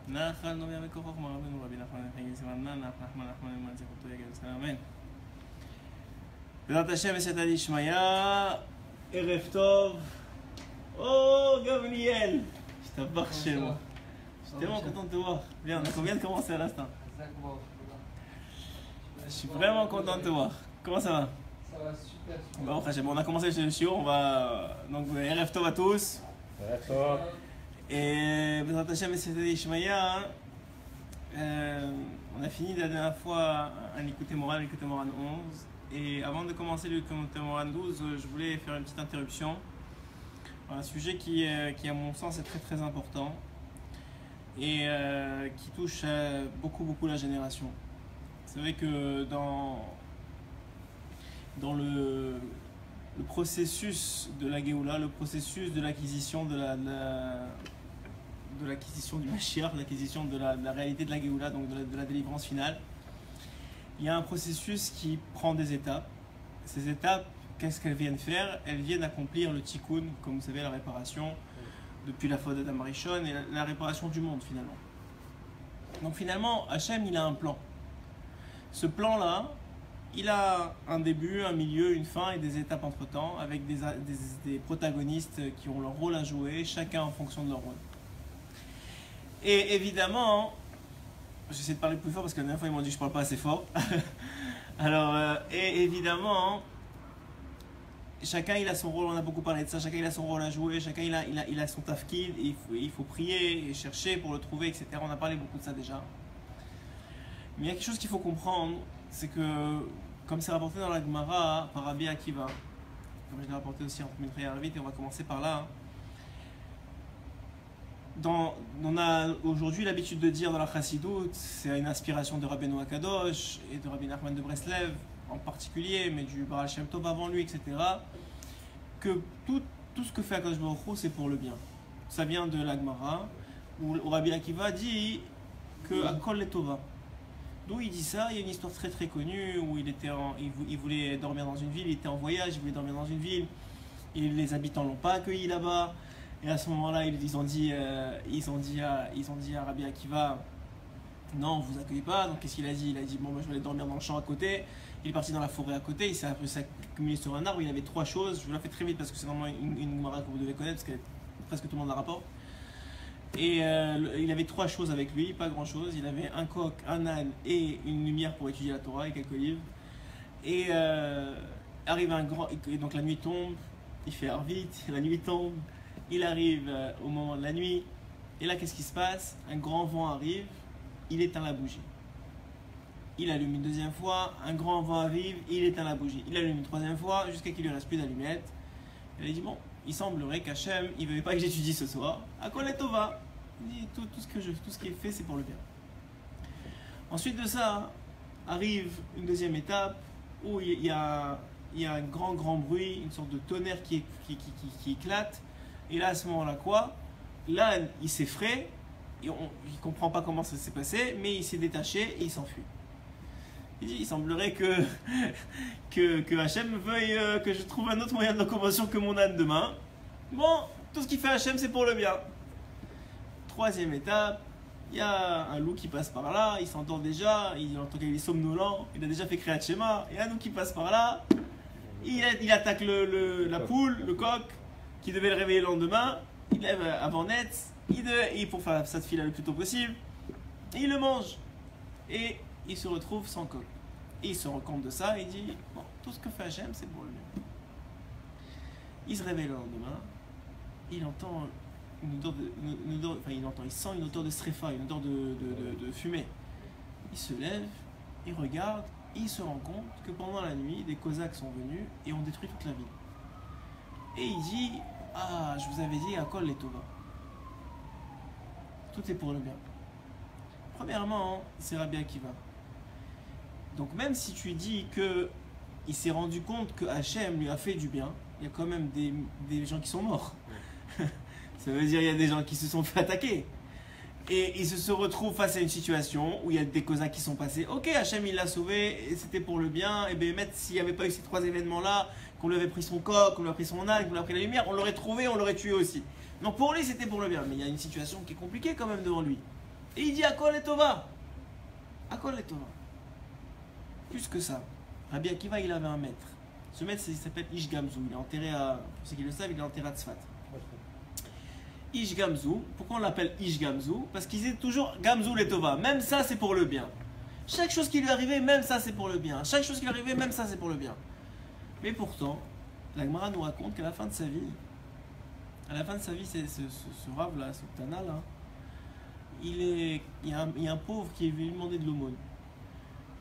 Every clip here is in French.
נחל נובע מכוחו כמו רבנו רבי נחמן בן חיים סימנן נחמן למען זכותו יגיע לסלם אמן. בעזרת השם וסייעתא דשמיא, ערב טוב. Gabriel, השתבח שמו. Je suis tellement content de te voir. Bien, on vient de commencer à l'instant. Je suis vraiment content de te voir. Comment ça va? Ça va super. Bon, on a commencé le shiur, on va donc Erev Tov à tous. Erev Tov. Et Bezrat Hashem et Seyata Dishmaya, on a fini la dernière fois un Likutei Moharan, Likutei Moharan 11. Et avant de commencer le Likutei Moharan 12, je voulais faire une petite interruption. Un sujet qui à mon sens est très très important et qui touche beaucoup la génération. C'est vrai que dans le processus de la Géoula, le processus de l'acquisition de l'acquisition du Mashiach, l'acquisition de la réalité de la Géoula, donc de la délivrance finale, il y a un processus qui prend des étapes. Ces étapes, qu'est-ce qu'elles viennent faire? Elles viennent accomplir le tikkun, comme vous savez, la réparation depuis la faute d'Adam Rishon et la réparation du monde finalement. Donc finalement, Hachem, il a un plan. Ce plan-là, il a un début, un milieu, une fin et des étapes entre-temps, avec des protagonistes qui ont leur rôle à jouer, chacun en fonction de leur rôle. Et évidemment, j'essaie de parler plus fort parce que la dernière fois ils m'ont dit que je ne parle pas assez fort. Alors, et évidemment, chacun il a son rôle, on a beaucoup parlé de ça, chacun il a son rôle à jouer, chacun il a son tafkid, il faut prier et chercher pour le trouver, etc. On a parlé beaucoup de ça déjà. Mais il y a quelque chose qu'il faut comprendre, c'est que, comme c'est rapporté dans la Gemara par Rabbi Akiva, comme je l'ai rapporté aussi en Mitraï Arvit, et on va commencer par là. On a aujourd'hui l'habitude de dire dans la Chassidut, c'est une inspiration de Rabbeinu Akadosh et de Rabbi Nachman de Breslev en particulier, mais du Baal Shem Tov avant lui, etc., que tout ce que fait Akadosh Baruch Hu, c'est pour le bien. Ça vient de la Gemara, où Rabbi Akiva dit que Akol le Tova. D'où il dit ça? Il y a une histoire très très connue où il voulait dormir dans une ville, il était en voyage, il voulait dormir dans une ville, et les habitants ne l'ont pas accueilli là-bas. Et à ce moment-là, ils ont dit à Rabbi Akiva, non, on ne vous accueille pas. Donc qu'est-ce qu'il a dit? Il a dit, bon, moi, je vais aller dormir dans le champ à côté. Il est parti dans la forêt à côté, il s'est accumulé sur un arbre. Il avait trois choses. Je vous la fais très vite parce que c'est vraiment une Gemara que vous devez connaître, parce que presque tout le monde la rapporte. Et il avait trois choses avec lui, pas grand-chose. Il avait un coq, un âne et une lumière pour étudier la Torah et quelques livres. Et arrive et donc la nuit tombe, il fait Arvit, la nuit tombe. Il arrive au moment de la nuit, et là qu'est-ce qui se passe? Un grand vent arrive, il éteint la bougie. Il allume une deuxième fois, un grand vent arrive, il éteint la bougie. Il allume une troisième fois, jusqu'à qu'il ne lui reste plus d'allumettes. Il a dit, bon, il semblerait qu'Hachem, il ne veut pas que j'étudie ce soir. À quoi les Tova? Il dit, tout ce qui est fait, c'est pour le bien. Ensuite de ça, arrive une deuxième étape, où il y a un grand bruit, une sorte de tonnerre qui éclate. Et là, à ce moment-là, quoi? L'âne, il s'effraie, il ne comprend pas comment ça s'est passé, mais il s'est détaché et il s'enfuit. Il dit, il semblerait que Hachem veuille que je trouve un autre moyen de locomotion que mon âne demain. Bon, tout ce qu'il fait Hachem, c'est pour le bien. Troisième étape, il y a un loup qui passe par là, il s'entend déjà, il entend qu'il est somnolent, il a déjà fait Kriyat Shema, il y a un loup qui passe par là, il attaque la poule, le coq, qui devait le réveiller le lendemain, il lève avant net, pour faire ça de fila le plus tôt possible, il le mange. Et il se retrouve sans coq. Et il se rend compte de ça et il dit, bon, tout ce que fait Hachem, c'est pour le bien. Il se réveille le lendemain, il entend il sent une odeur de srefa, une odeur de fumée. Il se lève, il regarde, et il se rend compte que pendant la nuit, des Cosaques sont venus et ont détruit toute la ville. Et il dit, ah, je vous avais dit, à Kol les Tova. Tout est pour le bien. Premièrement, c'est Rabbi Akiva. Donc même si tu dis qu'il s'est rendu compte que Hachem lui a fait du bien, il y a quand même des gens qui sont morts. Ça veut dire qu'il y a des gens qui se sont fait attaquer. Et il se retrouve face à une situation où il y a des Cosaques qui sont passés. Ok, Hachem il l'a sauvé et c'était pour le bien. Et bien, s'il n'y avait pas eu ces trois événements-là, qu'on lui avait pris son coq, qu'on lui a pris son âne, qu'on lui a pris la lumière, on l'aurait trouvé, on l'aurait tué aussi. Donc pour lui, c'était pour le bien. Mais il y a une situation qui est compliquée quand même devant lui. Et il dit Akol et Tova. Akol et Tova. Plus que ça, Rabbi Akiva, il avait un maître. Ce maître, il s'appelle Ish Gamzu. Il est enterré à, pour ceux qui le savent, il est enterré à Tzfat. Ish Gamzu, pourquoi on l'appelle Ish Gamzu? Parce qu'il disait toujours Gamzu le Tova. Même ça, c'est pour le bien. Chaque chose qui lui arrivait, même ça, c'est pour le bien. Chaque chose qui lui arrivait, même ça, c'est pour le bien. Mais pourtant, la Gemara nous raconte qu'à la fin de sa vie, c'est ce rave là, ce Tana là, il y a un pauvre qui est venu lui demander de l'aumône.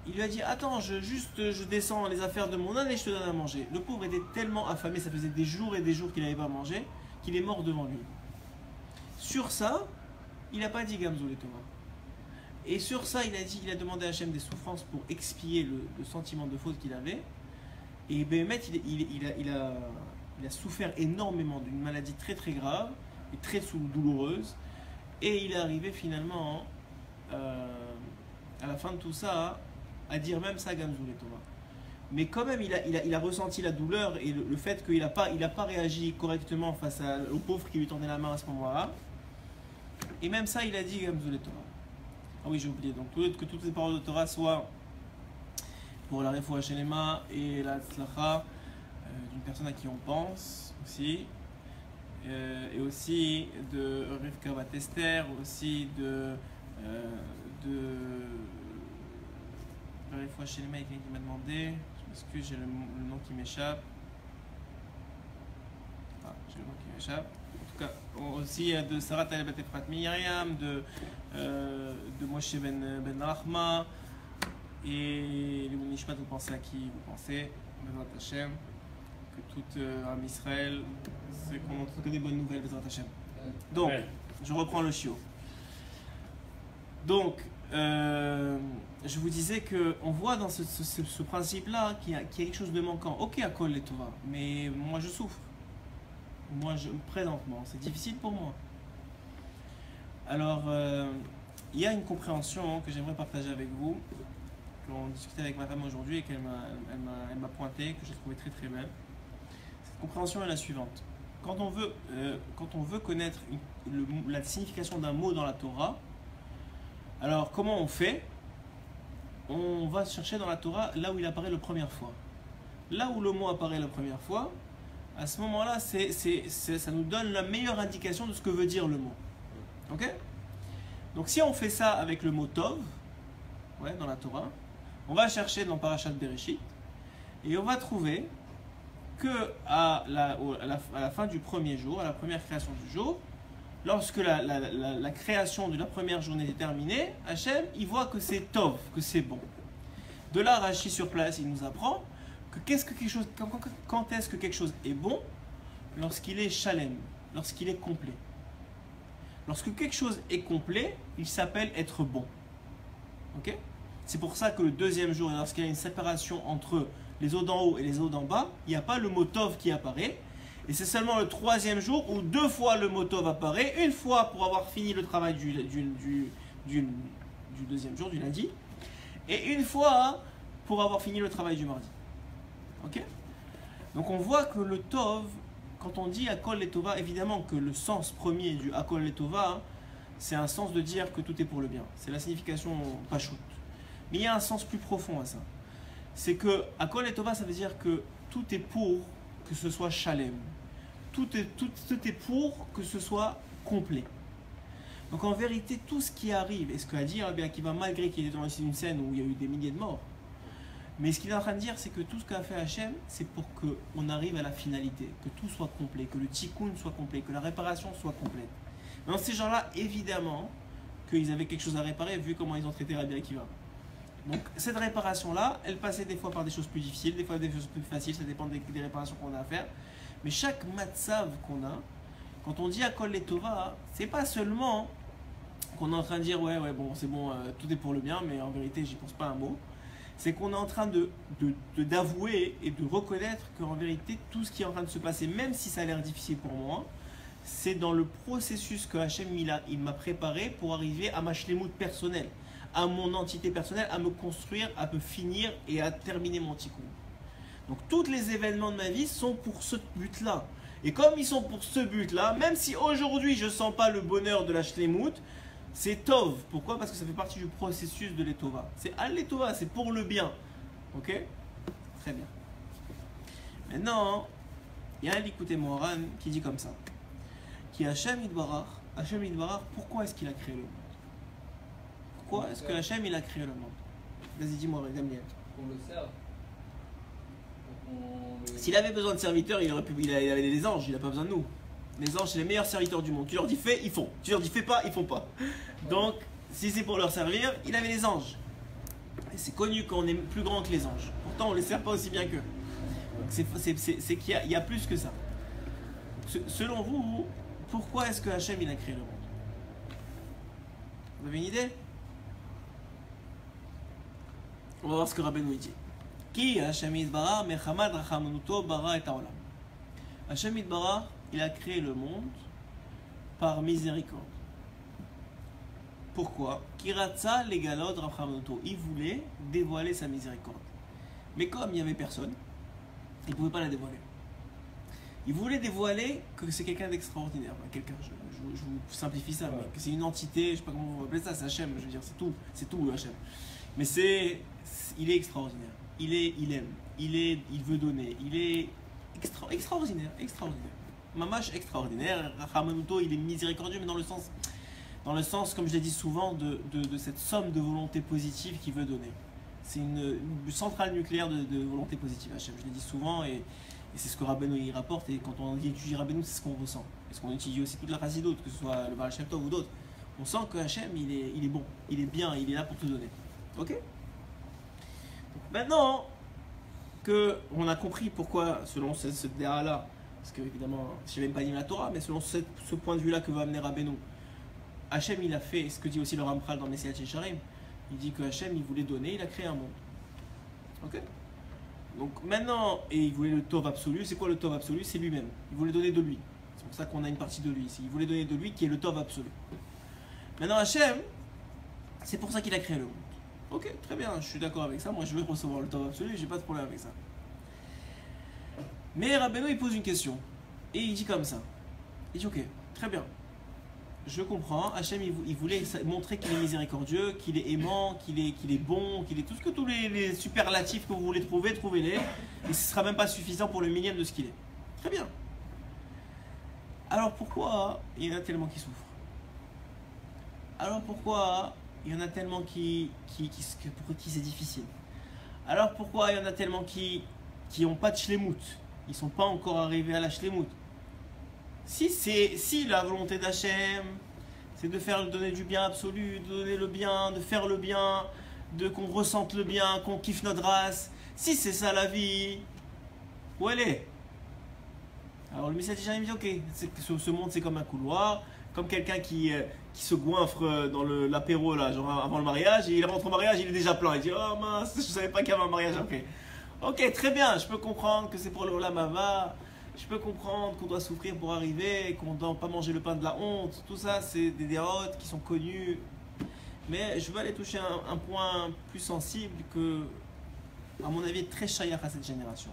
Il lui a dit attends, je descends les affaires de mon âne et je te donne à manger. Le pauvre était tellement affamé, ça faisait des jours et des jours qu'il n'avait pas mangé, qu'il est mort devant lui. Sur ça, il n'a pas dit Gamzu le Tova. Et sur ça, il a demandé à Hachem des souffrances pour expier le sentiment de faute qu'il avait. Et Béhémet, il a souffert énormément d'une maladie très très grave et très douloureuse. Et il est arrivé finalement, à la fin de tout ça, à dire même ça Gamzu le Tova. Mais quand même, il a ressenti la douleur et le fait qu'il n'a pas réagi correctement face au pauvre qui lui tendait la main à ce moment-là. Et même ça, il a dit Gamzu le Tova. Ah oui, j'ai oublié. Donc, que toutes les paroles de Torah soient pour la Refoua Shelema et la Tzlacha d'une personne à qui on pense aussi. Et aussi de Rivka Bat Esther, aussi de la Refoua Shelema, il y a quelqu'un qui m'a demandé. Je m'excuse, j'ai le nom qui m'échappe. Ah, j'ai le nom qui m'échappe. En tout cas, aussi de Sarah Taleb Bat Efrat Miriam, de Moshe Ben Rahma, et les Nishmat, vous pensez à qui vous pensez? Bezrat Hashem, que tout Am Israël, c'est qu'on entend que des bonnes nouvelles, Bezrat Hashem. Donc, je reprends le chiot. Donc, je vous disais qu'on voit dans ce principe-là qu'il y a quelque chose de manquant. Ok, Akol et Tova, mais moi je souffre. Présentement, c'est difficile pour moi. Alors, il y a une compréhension que j'aimerais partager avec vous, qu'on discutait avec ma femme aujourd'hui et qu'elle m'a pointé, que j'ai trouvé très très belle. Cette compréhension est la suivante. Quand on veut connaître la signification d'un mot dans la Torah, alors comment on fait? On va chercher dans la Torah là où il apparaît la première fois. Là où le mot apparaît la première fois, à ce moment-là, ça nous donne la meilleure indication de ce que veut dire le mot. Ok? Donc si on fait ça avec le mot Tov, dans la Torah, on va chercher dans Parashat Bereshit et on va trouver que à la fin du premier jour, à la première création du jour, lorsque la création de la première journée est terminée, Hachem, il voit que c'est Tov, que c'est bon. De là, Rashi sur place, il nous apprend que quand est-ce que quelque chose est bon? Lorsqu'il est shalem, lorsqu'il est complet. Lorsque quelque chose est complet, il s'appelle être bon. Ok? C'est pour ça que le deuxième jour, lorsqu'il y a une séparation entre les eaux d'en haut et les eaux d'en bas, il n'y a pas le mot Tov qui apparaît. Et c'est seulement le troisième jour où deux fois le mot Tov apparaît, une fois pour avoir fini le travail du deuxième jour, du lundi, et une fois pour avoir fini le travail du mardi. Ok? Donc on voit que le Tov, quand on dit Akol et Tova, évidemment que le sens premier du Akol et Tova, c'est un sens de dire que tout est pour le bien. C'est la signification pachout. Mais il y a un sens plus profond à ça. C'est que Akol et Tova, ça veut dire que tout est pour que ce soit shalem. Tout est pour que ce soit complet. Donc en vérité, tout ce qui arrive, et ce qu'a dit Rabbi Akiva, malgré qu'il était dans une scène où il y a eu des milliers de morts, mais ce qu'il est en train de dire, c'est que tout ce qu'a fait Hachem, c'est pour qu'on arrive à la finalité, que tout soit complet, que le tikkun soit complet, que la réparation soit complète. Mais dans ces gens-là, évidemment, qu'ils avaient quelque chose à réparer, vu comment ils ont traité Rabbi Akiva. Donc cette réparation-là, elle passait des fois par des choses plus difficiles, des fois des choses plus faciles, ça dépend des réparations qu'on a à faire. Mais chaque matzav qu'on a, quand on dit Akol et Tova, c'est pas seulement qu'on est en train de dire ouais bon c'est bon, tout est pour le bien, mais en vérité j'y pense pas un mot. C'est qu'on est en train d'avouer et de reconnaître qu'en vérité tout ce qui est en train de se passer, même si ça a l'air difficile pour moi, c'est dans le processus que Hachem il m'a préparé pour arriver à ma shlemout personnelle, à mon entité personnelle, à me construire, à me finir et à terminer mon tikkun. Donc tous les événements de ma vie sont pour ce but-là. Et comme ils sont pour ce but-là, même si aujourd'hui je ne sens pas le bonheur de la shlemout, C'est tov. Pourquoi? Parce que ça fait partie du processus de l'étova. C'est al-l'étova, c'est pour le bien. Ok? Très bien. Maintenant, il y a un Likutei Moharan qui dit comme ça. Qui Hachem Yitbarach, pourquoi est-ce qu'il a créé le monde? Pourquoi est-ce que Hachem il a créé le monde? Vas-y, dis-moi, Gamliel. Qu'on le serve. S'il avait besoin de serviteurs, il avait les anges, il n'a pas besoin de nous. Les anges, c'est les meilleurs serviteurs du monde. Tu leur dis fais, ils font. Tu leur dis fais pas, ils font pas. Donc, si c'est pour leur servir, il avait les anges. Et c'est connu qu'on est plus grand que les anges. Pourtant, on ne les sert pas aussi bien qu'eux. C'est qu'il y a plus que ça. Selon vous, pourquoi est-ce que Hachem il a créé le monde? Vous avez une idée? On va voir ce que Rabbeinu dit. Qui Hachem Yitbarach mechamad rachamonuto bara et haolam. Hachem Yitbarach, il a créé le monde par miséricorde. Pourquoi? Kiratza legalod rachamonuto. Il voulait dévoiler sa miséricorde. Mais comme il n'y avait personne, il ne pouvait pas la dévoiler. Il voulait dévoiler que c'est quelqu'un d'extraordinaire. Quelqu'un, je vous simplifie ça, mais que c'est une entité, je ne sais pas comment on va appeler ça, c'est Hachem, je veux dire, c'est tout Hachem. Mais il est extraordinaire. Il aime, il veut donner, il est extraordinaire. Mamash extraordinaire. Rachamonuto, il est miséricordieux, mais dans le sens, comme je l'ai dit souvent, de cette somme de volonté positive qu'il veut donner. C'est une centrale nucléaire de volonté positive, Hachem. Je l'ai dit souvent, et c'est ce que Rabbeinu il rapporte. Et quand on étudie Rabbeinu, c'est ce qu'on ressent. Et ce qu'on étudie aussi toute la chassidoute, que ce soit le Baal Shem Tov ou d'autres. On sent que Hachem, il est bon, il est bien, il est là pour te donner. Ok? Donc, maintenant qu'on a compris pourquoi, selon ce déa-là, parce que évidemment, je n'ai même pas dit la Torah, mais selon ce point de vue-là que va amener Rabbeinu, Hachem, il a fait ce que dit aussi le Ramchal dans Messilat Yesharim. Il dit que Hachem, il voulait donner, il a créé un monde. Ok? Donc maintenant, et il voulait le Tov absolu. C'est quoi le Tov absolu? C'est lui-même. Il voulait donner de lui. C'est pour ça qu'on a une partie de lui ici. Il voulait donner de lui qui est le Tov absolu. Maintenant, Hachem, c'est pour ça qu'il a créé le monde. Ok, très bien, je suis d'accord avec ça. Moi, je veux recevoir le Tov absolu, j'ai pas de problème avec ça. Mais Rabbeinu, il pose une question. Et il dit comme ça. Il dit, ok, très bien. Je comprends, Hachem il voulait montrer qu'il est miséricordieux, qu'il est aimant, qu'il est bon, qu'il est tout ce que tous les superlatifs que vous voulez trouver, trouvez-les. Et ce ne sera même pas suffisant pour le millième de ce qu'il est. Très bien. Alors pourquoi il y en a tellement qui souffrent? Alors pourquoi il y en a tellement pour qui c'est difficile? Alors pourquoi il y en a tellement qui n'ont pas de shlemut? Ils ne sont pas encore arrivés à la shlemut. Si la volonté d'Hachem, c'est de donner du bien absolu, de donner le bien, de faire le bien, qu'on ressente le bien, qu'on kiffe notre race, si c'est ça la vie, où elle est? Alors le Messiah dit ok, ce monde c'est comme un couloir, comme quelqu'un qui se goinfre dans l'apéro là, genre avant le mariage, et il rentre au mariage, il est déjà plein, il dit oh mince, je savais pas qu'il y avait un mariage après. Ok, très bien, je peux comprendre que c'est pour le Olam Haba. Je peux comprendre qu'on doit souffrir pour arriver, qu'on ne doit pas manger le pain de la honte. Tout ça, c'est des déroutes qui sont connues. Mais je veux aller toucher un point plus sensible que, à mon avis, est très chayach à cette génération.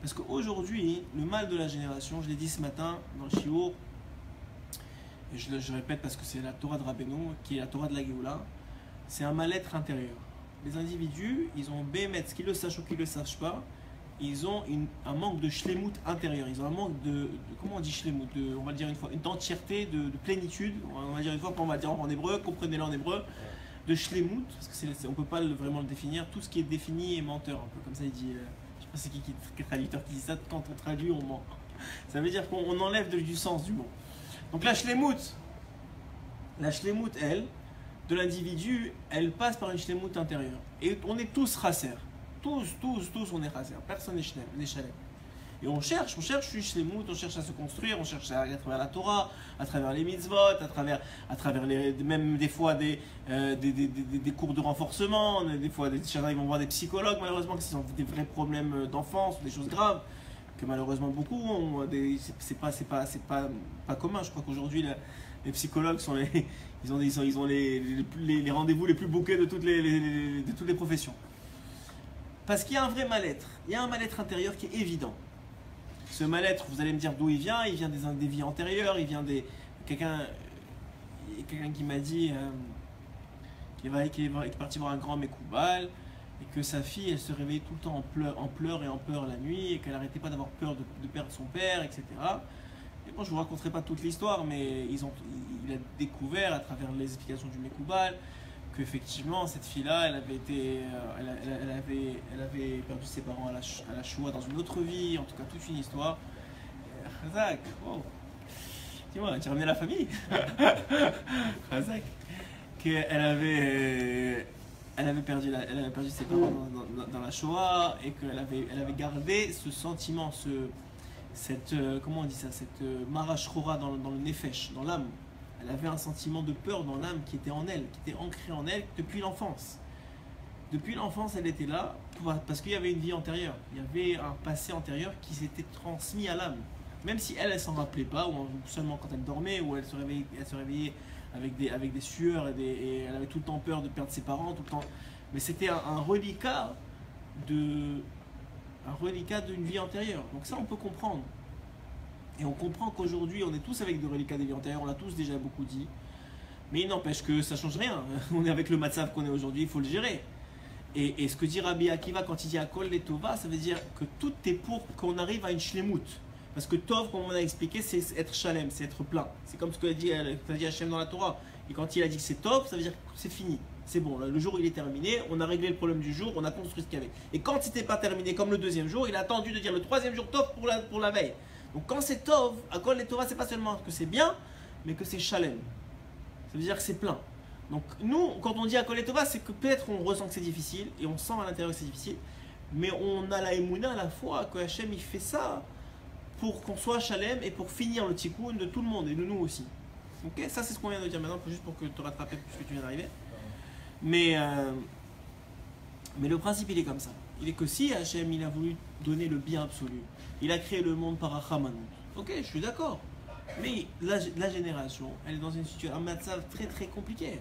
Parce qu'aujourd'hui, le mal de la génération, je l'ai dit ce matin dans le Shiur, et je répète parce que c'est la Torah de Rabbeinu, qui est la Torah de la Géoula, c'est un mal-être intérieur. Les individus, ils ont bémet, qu'ils le sachent ou qu'ils ne le sachent pas, ils ont un manque de shlemut intérieur. Ils ont un manque de comment on dit shlemut, on va dire une fois, une entièreté, de plénitude. On va dire une fois, on va dire en hébreu, comprenez-le en hébreu, de shlemut, parce que on ne peut pas vraiment le définir. Tout ce qui est défini est menteur, un peu comme ça il dit. Je sais pas c'est qui est traducteur qui dit ça, quand on traduit, on ment. Ça veut dire qu'on enlève du sens du mot. Donc la shlemut, elle, de l'individu, elle passe par une shlemut intérieure. Et on est tous rassers. Tous, on est raser. Personne n'est shalem. Et on cherche une shlemut, on cherche à se construire, on cherche à travers la Torah, à travers les mitzvot, à travers même des fois des cours de renforcement, des fois ils vont voir des psychologues, malheureusement, qui ont des vrais problèmes d'enfance, des choses graves, que malheureusement beaucoup ont. C'est pas commun. Je crois qu'aujourd'hui, les psychologues ils ont les rendez-vous les plus bookés de toutes les professions. Parce qu'il y a un vrai mal-être. Il y a un mal-être intérieur qui est évident. Ce mal-être, vous allez me dire d'où il vient des vies antérieures, il vient des... Quelqu'un... y a quelqu'un qui m'a dit qu'il est parti voir un grand Mekoubal et que sa fille, elle se réveillait tout le temps en pleurs la nuit et qu'elle n'arrêtait pas d'avoir peur de perdre son père, etc. Et bon, je ne vous raconterai pas toute l'histoire, mais il a découvert à travers les explications du Mekoubal qu'effectivement, cette fille-là, elle avait perdu ses parents à la Shoah dans une autre vie, en tout cas toute une histoire. Khazak, wow. Dis-moi, tu ramené la famille. Khazak, elle avait perdu ses parents dans la Shoah et qu'elle avait gardé ce sentiment, comment on dit ça, cette marashchora dans le nefesh, dans l'âme. Elle avait un sentiment de peur dans l'âme qui était en elle, qui était ancré en elle depuis l'enfance. Depuis l'enfance, elle était là parce qu'il y avait une vie antérieure. Il y avait un passé antérieur qui s'était transmis à l'âme. Même si elle s'en rappelait pas, ou seulement quand elle dormait, ou elle se réveillait avec des sueurs et elle avait tout le temps peur de perdre ses parents, tout le temps. Mais c'était un reliquat d'une vie antérieure. Donc ça, on peut comprendre. Et on comprend qu'aujourd'hui, on est tous avec des reliquats des vies antérieures, on l'a tous déjà beaucoup dit. Mais il n'empêche que ça ne change rien. On est avec le matzav qu'on est aujourd'hui, il faut le gérer. Et ce que dit Rabbi Akiva quand il dit Akol le Tova, ça veut dire que tout est pour qu'on arrive à une shlemut. Parce que Tov, comme on a expliqué, c'est être shalem, c'est être plein. C'est comme ce que dit Hachem dans la Torah. Et quand il a dit que c'est Tov, ça veut dire que c'est fini. C'est bon, le jour il est terminé, on a réglé le problème du jour, on a construit ce qu'il y avait. Et quand c'était pas terminé comme le deuxième jour, il a attendu de dire le troisième jour Tov pour la veille. Donc quand c'est Tov, Akol le Tova, c'est pas seulement que c'est bien, mais que c'est shalem. Ça veut dire que c'est plein. Donc nous, quand on dit Akol le Tova, c'est que peut-être on ressent que c'est difficile, et on sent à l'intérieur que c'est difficile, mais on a la émouna à la fois que Hachem il fait ça pour qu'on soit shalem et pour finir le tikkun de tout le monde et de nous aussi. Ok, ça c'est ce qu'on vient de dire maintenant, juste pour que te rattraper puisque tu viens d'arriver. Mais le principe il est comme ça. Il est que si Hachem il a voulu donner le bien absolu, il a créé le monde par Rachamanut. Ok, je suis d'accord. Mais la génération, elle est dans une situation, un matzav très très compliqué.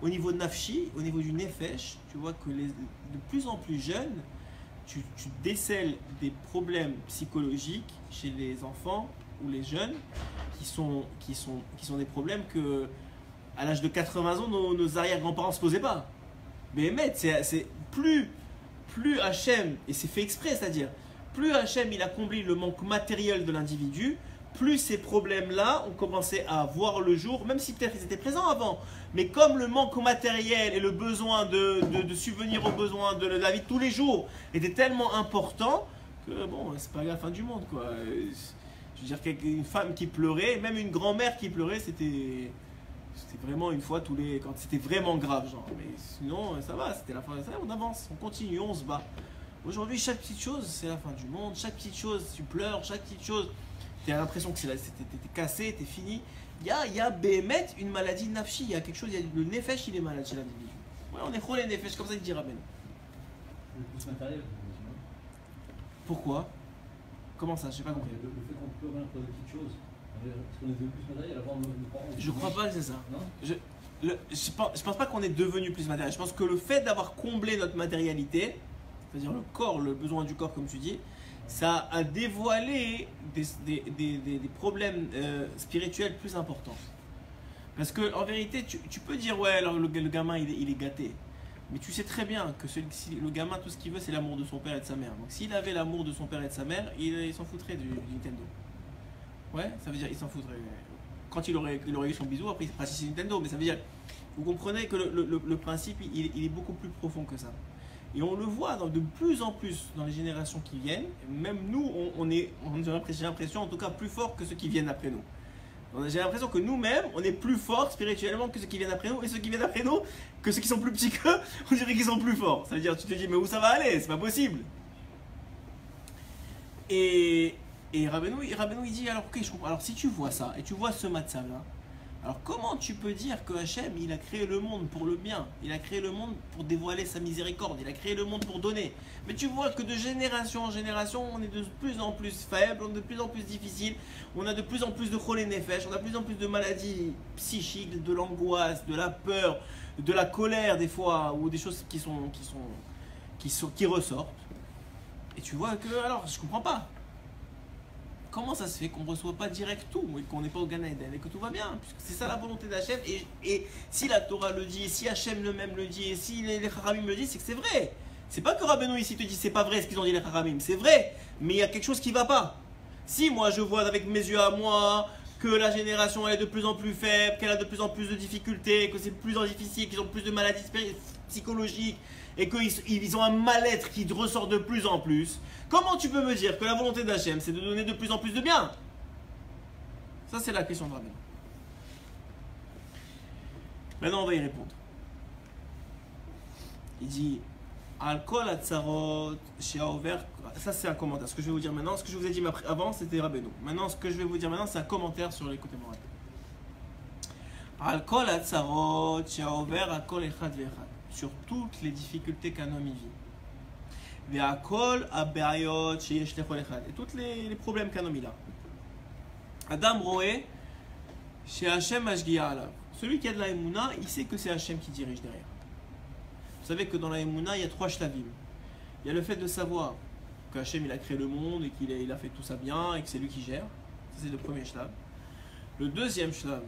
Au niveau de Nafshi, au niveau du Nefesh, tu vois que de plus en plus jeunes, tu décèles des problèmes psychologiques chez les enfants ou les jeunes qui sont des problèmes que à l'âge de 80 ans nos arrière-grands-parents ne se posaient pas. Mais c'est plus Hachem, et c'est fait exprès, c'est-à-dire plus Hachem il a comblé le manque matériel de l'individu, plus ces problèmes-là ont commencé à voir le jour, même si peut-être ils étaient présents avant. Mais comme le manque matériel et le besoin de subvenir aux besoins de la vie de tous les jours était tellement important que bon, c'est pas la fin du monde quoi. Je veux dire, une femme qui pleurait, même une grand-mère qui pleurait, c'était vraiment une fois quand c'était vraiment grave genre. Mais sinon ça va, c'était la fin de ça, on avance, on continue, on se bat. Aujourd'hui chaque petite chose c'est la fin du monde, chaque petite chose tu pleures, chaque petite chose tu as l'impression que t'es cassé, t'es fini. Il y a Béhémet, une maladie nafshi, il y a quelque chose, le nefesh il est malade chez l'individu. Ouais, on est cholé nefesh, comme ça il dit Rabben. Le plus matériel. Pourquoi? Comment ça? Je sais pas compris. Le fait qu'on peut rien pour des petites choses. Est-ce qu'on est devenu plus matériel avant nos parents? Je crois pas que c'est ça. Non, je pense pas qu'on est devenu plus matériel. Je pense que le fait d'avoir comblé notre matérialité, c'est-à-dire le corps, le besoin du corps comme tu dis, ça a dévoilé des problèmes spirituels plus importants. Parce que en vérité, tu peux dire ouais, alors le gamin il est gâté. Mais tu sais très bien que le gamin, tout ce qu'il veut, c'est l'amour de son père et de sa mère. Donc s'il avait l'amour de son père et de sa mère, il s'en foutrait du Nintendo. Ouais, ça veut dire il s'en foutrait. Quand il aurait eu son bisou, après il serait assis Nintendo. Mais ça veut dire, vous comprenez que le principe, il est beaucoup plus profond que ça. Et on le voit de plus en plus dans les générations qui viennent. Même nous, j'ai l'impression en tout cas plus fort que ceux qui viennent après nous. J'ai l'impression que nous-mêmes, on est plus forts spirituellement que ceux qui viennent après nous. Et ceux qui viennent après nous, que ceux qui sont plus petits qu'eux, on dirait qu'ils sont plus forts. Ça veut dire, tu te dis, mais où ça va aller? C'est pas possible. Et Rabbeinu, il dit, alors, ok, je comprends. Alors si tu vois ça, et tu vois ce matzav là, alors comment tu peux dire que Hachem, il a créé le monde pour le bien? Il a créé le monde pour dévoiler sa miséricorde. Il a créé le monde pour donner. Mais tu vois que de génération en génération, on est de plus en plus faible, on est de plus en plus difficile. On a de plus en plus de cholé nefesh, on a de plus en plus de maladies psychiques, de l'angoisse, de la peur, de la colère des fois, ou des choses qui ressortent. Et tu vois que, alors, je comprends pas. comment ça se fait qu'on ne reçoit pas direct tout et qu'on n'est pas au Gan Eden et que tout va bien, puisque c'est ça la volonté d'Hachem. Et si la Torah le dit, et si Hachem le même le dit, et si les Chachamim le disent, c'est que c'est vrai. C'est pas que Rabbeinu ici te dit c'est pas vrai ce qu'ils ont dit les Chachamim, c'est vrai, mais il y a quelque chose qui ne va pas. Si moi je vois avec mes yeux à moi que la génération elle est de plus en plus faible, qu'elle a de plus en plus de difficultés, que c'est de plus en plus difficile, qu'ils ont plus de maladies psychologiques et qu'ils ont un mal-être qui ressort de plus en plus, comment tu peux me dire que la volonté d'Hachem c'est de donner de plus en plus de bien? Ça c'est la question de Rabbeinu. Maintenant on va y répondre. Il dit Al-Kol Hatzarot She'aover. Ça c'est un commentaire. Ce que je vais vous dire maintenant, ce que je vous ai dit avant c'était Rabbeinu. Maintenant ce que je vais vous dire maintenant c'est un commentaire sur les côtés moraux. Al-Kol Hatzarot She'aover Akol Echad Ve'echad. Sur toutes les difficultés qu'un homme y vit. Ve'akol Abayot Sheyesh Lechol Echad. Et tous les problèmes qu'un homme il a. Adam Roé Chez Hachem Ashgiya Alav. Celui qui a de la Emouna, il sait que c'est Hachem qui dirige derrière. Vous savez que dans la Emouna, il y a 3 shlavim. Il y a le fait de savoir que Hachem il a créé le monde et qu'il a fait tout ça bien et que c'est lui qui gère. Ça, c'est le premier shlav. Le deuxième shlav,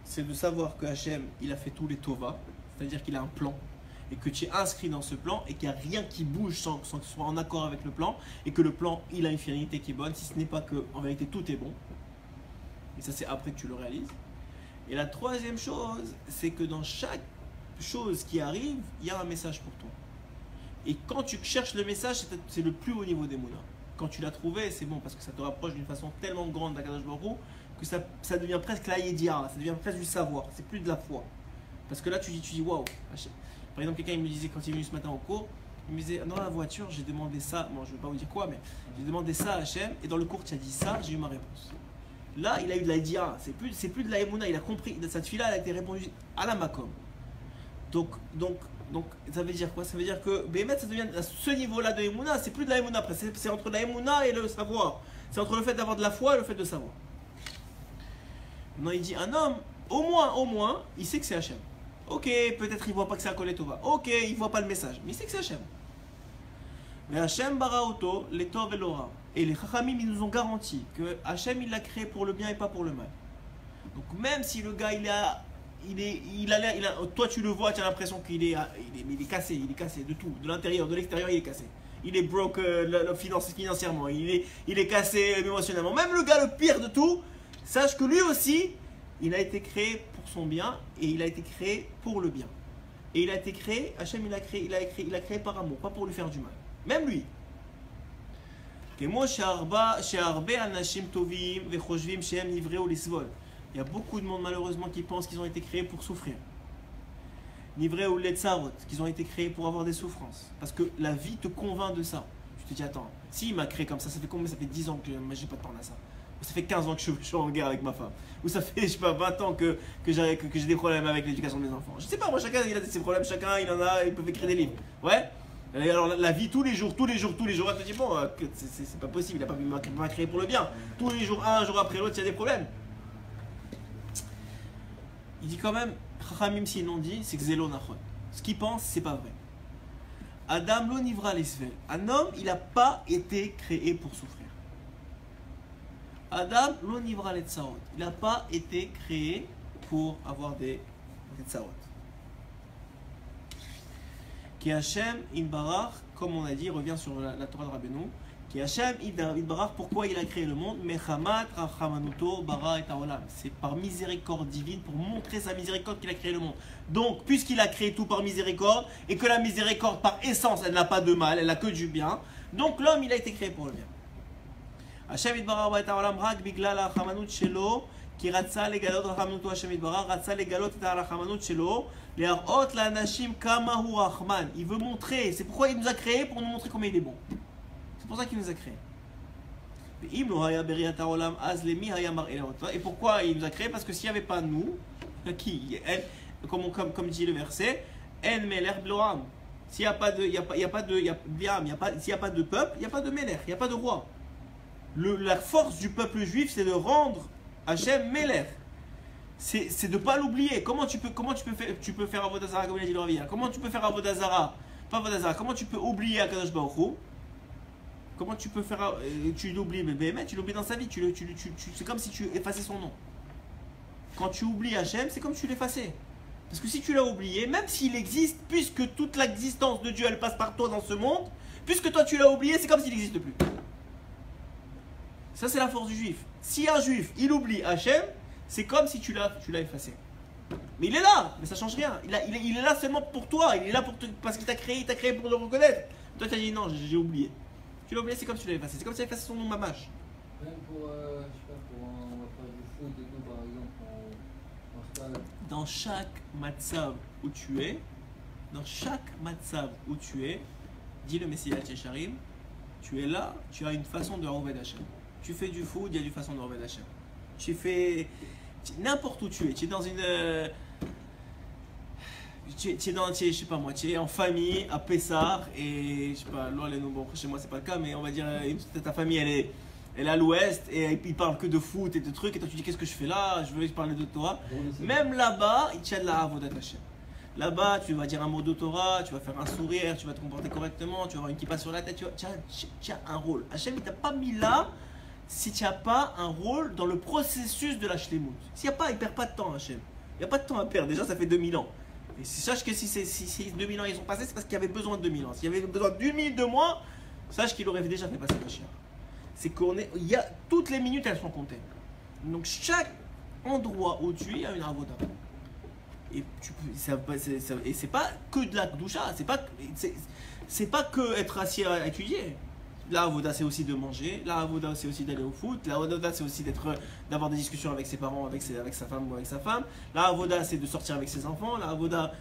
c'est de savoir que Hachem il a fait tous les tova, c'est-à-dire qu'il a un plan et que tu es inscrit dans ce plan et qu'il n'y a rien qui bouge sans que ce soit en accord avec le plan et que le plan il a une finalité qui est bonne, si ce n'est pas que en vérité tout est bon. Et ça c'est après que tu le réalises. Et la troisième chose, c'est que dans chaque chose qui arrive, il y a un message pour toi. Et quand tu cherches le message, c'est le plus haut niveau des Mouna. Quand tu l'as trouvé, c'est bon parce que ça te rapproche d'une façon tellement grande d'Akadosh Baruch Hu que ça devient presque la Yedia, ça devient presque du savoir, c'est plus de la foi. Parce que là tu dis waouh. Par exemple, quelqu'un il me disait quand il est venu ce matin au cours, il me disait dans la voiture j'ai demandé ça, bon je ne vais pas vous dire quoi, mais j'ai demandé ça à Hachem et dans le cours tu as dit ça, j'ai eu ma réponse. Là il a eu de la Yedia, c'est plus de la Emouna, il a compris, cette fille-là elle a été répondue à la Makom. Donc, ça veut dire quoi? Ça veut dire que Bémet, ça devient à ce niveau-là de Emouna, c'est plus de la Emouna après, c'est entre la Emouna et le savoir. C'est entre le fait d'avoir de la foi et le fait de savoir. Maintenant, il dit un homme, au moins, il sait que c'est Hachem. Ok, peut-être il ne voit pas que c'est Akol Tova. Ok, il ne voit pas le message, mais il sait que c'est Hachem. Mais Hachem bara auto, les tov et l'ora. Et les Chachamim, ils nous ont garanti que Hachem, il l'a créé pour le bien et pas pour le mal. Donc, même si le gars, toi tu le vois, tu as l'impression qu'il est cassé, il est cassé de tout, de l'intérieur, de l'extérieur, il est cassé. Il est broke financièrement, il est cassé émotionnellement. Même le gars le pire de tout, sache que lui aussi, il a été créé pour son bien et il a été créé pour le bien. Et il a été créé, Hachem il a créé par amour, pas pour lui faire du mal. Même lui. Il y a beaucoup de monde malheureusement qui pensent qu'ils ont été créés pour souffrir. Nivré ou Letzarot, qu'ils ont été créés pour avoir des souffrances. Parce que la vie te convainc de ça. Tu te dis attends, si il m'a créé comme ça fait combien? Ça fait 10 ans que j'ai pas de temps à ça. Ou ça fait 15 ans que je suis en guerre avec ma femme. Ou ça fait, je sais pas, 20 ans que j'ai des problèmes avec l'éducation de mes enfants. Je sais pas, moi chacun il a ses problèmes, chacun il en a, il peut écrire des livres. Ouais. Et alors la vie tous les jours, elle te dit bon, c'est pas possible, il m'a créé pour le bien. Tous les jours, un jour après l'autre, il y a des problèmes. Il dit quand même, Chachamim s'ils l'ont dit, c'est que Zélo Nachon. Ce qu'il pense, c'est pas vrai. Adam lo nivra l'Israël. Un homme, il n'a pas été créé pour souffrir. Adam lo nivra l'Etzarot. Il n'a pas été créé pour avoir des Etzarot. Ki Hachem Inbarach, comme on a dit, revient sur la Torah de Rabbeinu. Qui Hachem Inbarach, pourquoi il a créé le monde? Mechamat Rachamanuto Bara et Haolam. C'est par miséricorde divine, pour montrer sa miséricorde qu'il a créé le monde. Donc, puisqu'il a créé tout par miséricorde, et que la miséricorde par essence, elle n'a pas de mal, elle n'a que du bien, donc l'homme, il a été créé pour le bien. Hachem Inbarach Bara et Haolam Rak Biglal Rachamanut Shelo, qui Ratsa Legalot Rachamanuto Hachem Inbarach, Ratsa Legalot et Rachamanut Shelo, Le'arot la Nashim Kamahu Rachman. Il veut montrer, c'est pourquoi il nous a créé, pour nous montrer combien il est bon. C'est pour ça qu'il nous a créé. Et pourquoi il nous a créé? Parce que s'il n'y avait pas nous, comme dit le verset, s'il n'y a pas de peuple, il n'y a pas de Meler, il n'y a pas de roi. La force du peuple juif, c'est de rendre Hachem Meler. C'est de ne pas l'oublier. Comment tu peux faire Avodah Zara comme il a dit le Ravia? Comment tu peux faire Avodah Zara? Pas Avodah Zara. Comment tu peux oublier Akadosh Baruch Hu? Comment tu peux faire. Tu l'oublies, mais tu l'oublies dans sa vie. C'est comme si tu effaçais son nom. Quand tu oublies Hachem, c'est comme si tu l'effaçais. Parce que si tu l'as oublié, même s'il existe, puisque toute l'existence de Dieu, elle passe par toi dans ce monde, puisque toi tu l'as oublié, c'est comme s'il n'existe plus. Ça, c'est la force du juif. Si un juif, il oublie Hachem, c'est comme si tu l'as effacé. Mais il est là, mais ça ne change rien. Il est là seulement pour toi, il est là parce qu'il t'a créé pour le reconnaître. Toi, tu as dit non, j'ai oublié. Tu l'as oublié, c'est comme si tu l'as effacé. C'est comme si tu avais effacé son nom mamache. Même pour, je sais pas, on va faire du foot et tout, par exemple, en stade. Dans chaque matzav où tu es, dit le Messie al-Tchacharim, tu es là, tu as une façon de Roved Hachem. Tu fais du foot, il y a une façon de Roved Hachem. Tu fais. N'importe où tu es dans une. Tu es, je sais pas moi, tu es en famille à Pessar et je sais pas, bon, chez moi c'est pas le cas, mais on va dire ta famille elle est à l'ouest et ils parlent que de foot et de trucs et toi tu dis qu'est-ce que je fais là, je veux parler de Torah. Même là-bas, il y a de la Avodat Hashem. Là-bas, tu vas dire un mot de Torah, tu vas faire un sourire, tu vas te comporter correctement, tu vas avoir une kippa sur la tête, tu as un rôle. Hachem il t'a pas mis là si tu n'as pas un rôle dans le processus de la shlemut. S'il n'y a pas, il perd pas de temps Hachem. Il n'y a pas de temps à perdre, déjà ça fait 2000 ans. Et sache que si 2000 ans ils sont passés, c'est parce qu'il y avait besoin de 2000 ans. S'il y avait besoin d'une minute de moins, sache qu'il aurait déjà fait passer le chien. C'est toutes les minutes elles sont comptées. Donc chaque endroit où tu es, il y a une avoda. Et c'est pas que de la doucha, c'est pas que être assis à étudier. La avoda c'est aussi de manger, la avoda c'est aussi d'aller au foot, la avoda c'est aussi d'avoir des discussions avec ses parents, avec sa femme ou avec sa femme. La avoda c'est de sortir avec ses enfants, la avoda,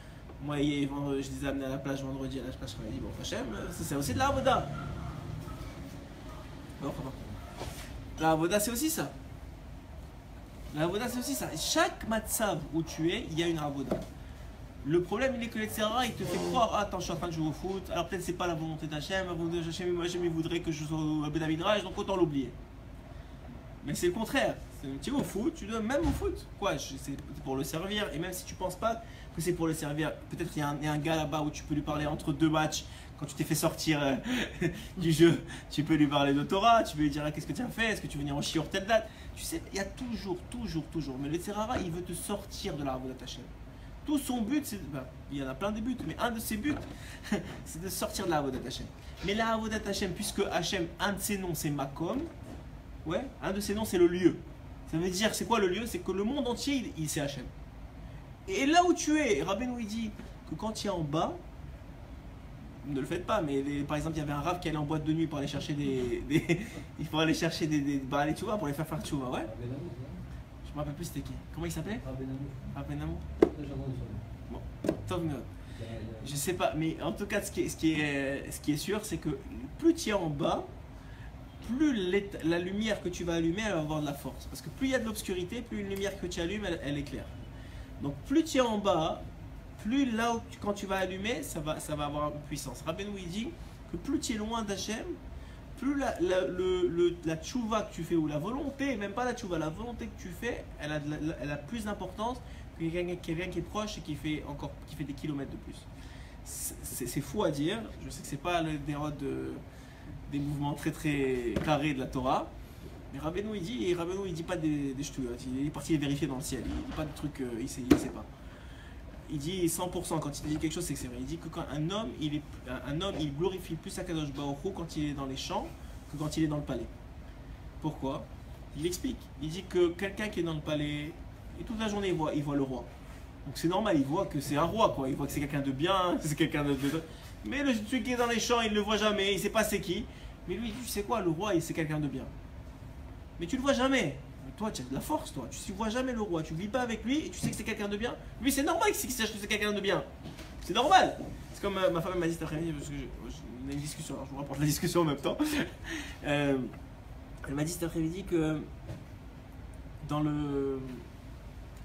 moi je les ai amenés à la plage vendredi, à la plage je me dis bon Hachem, c'est aussi de la avoda. La avoda c'est aussi ça. La avoda c'est aussi ça. Chaque matzav où tu es, il y a une avoda. Le problème, il est que l'Etzer Hara, il te fait croire, ah, attends, je suis en train de jouer au foot, alors peut-être c'est pas la volonté d'Hachem, la volonté d'Hachem, moi il voudrait que je sois au Beth Midrash, donc autant l'oublier. Mais c'est le contraire. Tu vas au foot, tu dois même au foot. Quoi, c'est pour le servir, et même si tu penses pas que c'est pour le servir, peut-être qu'il y a un gars là-bas où tu peux lui parler entre deux matchs, quand tu t'es fait sortir du jeu, tu peux lui parler de Torah, tu peux lui dire ah, qu'est-ce que tu as fait, est-ce que tu veux venir en shiur telle date. Tu sais, il y a toujours. Mais l'Etzer Hara, il veut te sortir de la Avodat Hashem. Tout son but, il y en a plein de buts, mais un de ses buts, c'est de sortir de la Avodat Hashem. Mais la Avodat Hashem, puisque Hashem, un de ses noms, c'est Makom, ouais, un de ses noms, c'est le lieu. Ça veut dire, c'est quoi le lieu? C'est que le monde entier, il c'est Hashem. Et là où tu es, Rabbeinu il dit que quand tu es en bas, ne le faites pas, mais par exemple, il y avait un rave qui allait en boîte de nuit pour aller chercher il faut aller chercher allez, tu vois, pour les faire tchouva, ouais. Je me rappelle plus c'était qui. Comment il s'appelait? Rabbeinu. Bon, top note. Je sais pas, mais en tout cas, ce qui est sûr, c'est que plus tu es en bas, plus la lumière que tu vas allumer, elle va avoir de la force. Parce que plus il y a de l'obscurité, plus une lumière que tu allumes, elle éclaire. Donc plus tu es en bas, plus là où quand tu vas allumer, ça va avoir une puissance. Rabbeinu il dit que plus tu es loin d'Hachem, plus la tchouva que tu fais, ou la volonté, même pas la tchouva, la volonté que tu fais, elle a plus d'importance que quelqu'un qui est proche et qui fait des kilomètres de plus. C'est fou à dire, je sais que c'est pas le déroute des mouvements très très carrés de la Torah, mais Rabbeinu il dit pas des ch'touillots, il est parti les vérifier dans le ciel, il dit pas de trucs, il sait pas. Il dit 100%, quand il dit quelque chose, c'est que c'est vrai. Il dit que quand un homme, il glorifie plus Akadosh Baruch Hu quand il est dans les champs que quand il est dans le palais. Pourquoi? Il explique. Il dit que quelqu'un qui est dans le palais, et toute la journée, il voit le roi. Donc c'est normal, il voit que c'est un roi, quoi. Il voit que c'est quelqu'un de bien, que c'est quelqu'un de... Mais celui qui est dans les champs, il ne le voit jamais, il ne sait pas c'est qui. Mais lui, tu sais quoi, le roi, c'est quelqu'un de bien. Mais tu ne le vois jamais. Toi, tu as de la force, toi. Tu ne vois jamais le roi. Tu ne vis pas avec lui et tu sais que c'est quelqu'un de bien. Lui, c'est normal qu'il sache que c'est quelqu'un de bien. C'est normal. C'est comme ma femme m'a dit cet après-midi, parce que on a une discussion. Alors, je vous rapporte la discussion en même temps. Elle m'a dit cet après-midi que dans le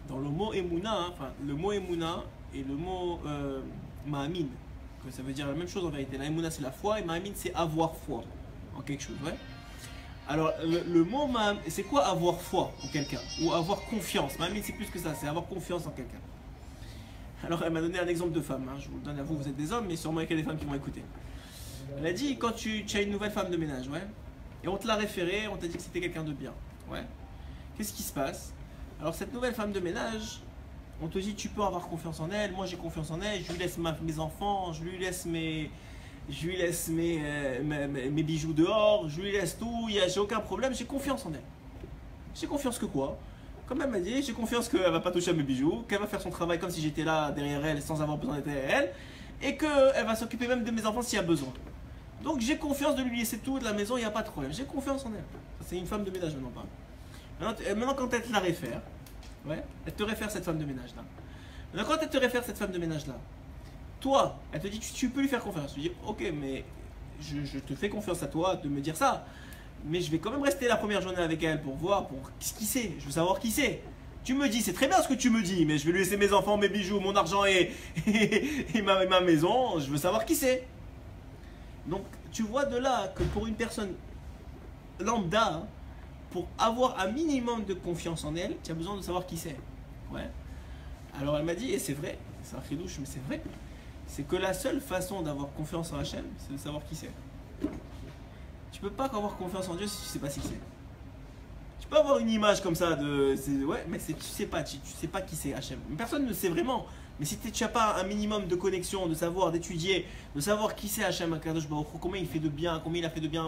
mot Emouna, hein, enfin, le mot Emouna et le mot Ma'amin, que ça veut dire la même chose en vérité. La Emouna, c'est la foi et Ma'amin, c'est avoir foi en quelque chose. Ouais. Alors, le mot Ma'amin, c'est quoi avoir foi en quelqu'un? Ou avoir confiance? Ma'amin, c'est plus que ça, c'est avoir confiance en quelqu'un. Alors, elle m'a donné un exemple de femme. Hein. Je vous le donne à vous, vous êtes des hommes, mais sûrement il y a des femmes qui vont écouter. Elle a dit quand tu as une nouvelle femme de ménage, ouais. Et on te l'a référé, on t'a dit que c'était quelqu'un de bien, ouais. Qu'est-ce qui se passe? Alors cette nouvelle femme de ménage, on te dit tu peux avoir confiance en elle, moi j'ai confiance en elle, je lui laisse mes enfants, je lui laisse mes bijoux dehors, je lui laisse tout, j'ai aucun problème, j'ai confiance en elle. J'ai confiance que quoi? Comme elle m'a dit, j'ai confiance qu'elle va pas toucher à mes bijoux, qu'elle va faire son travail comme si j'étais là derrière elle sans avoir besoin d'être derrière elle, et qu'elle va s'occuper même de mes enfants s'il y a besoin. Donc j'ai confiance de lui laisser tout de la maison, il n'y a pas de problème. J'ai confiance en elle. C'est une femme de ménage maintenant, pas. Maintenant quand elle te la réfère, ouais, elle te réfère cette femme de ménage là. Maintenant quand elle te réfère cette femme de ménage là, toi, elle te dit tu peux lui faire confiance. Tu dis ok, mais je te fais confiance à toi de me dire ça. Mais je vais quand même rester la première journée avec elle pour voir qui c'est. Je veux savoir qui c'est. Tu me dis, c'est très bien ce que tu me dis, mais je vais lui laisser mes enfants, mes bijoux, mon argent et ma maison. Je veux savoir qui c'est. Donc, tu vois de là que pour une personne lambda, pour avoir un minimum de confiance en elle, tu as besoin de savoir qui c'est. Ouais. Alors, elle m'a dit, et c'est vrai, c'est un chidouche, mais c'est vrai, c'est que la seule façon d'avoir confiance en Hachem, c'est de savoir qui c'est. Tu peux pas avoir confiance en Dieu si tu sais pas qui c'est. Tu peux avoir une image comme ça de, ouais, mais tu sais pas qui c'est Hachem. Personne ne sait vraiment. Mais si tu n'as pas un minimum de connexion, de savoir, d'étudier, de savoir qui c'est Hachem Akadosh Baruch Hu, combien il fait de bien, combien il a fait de bien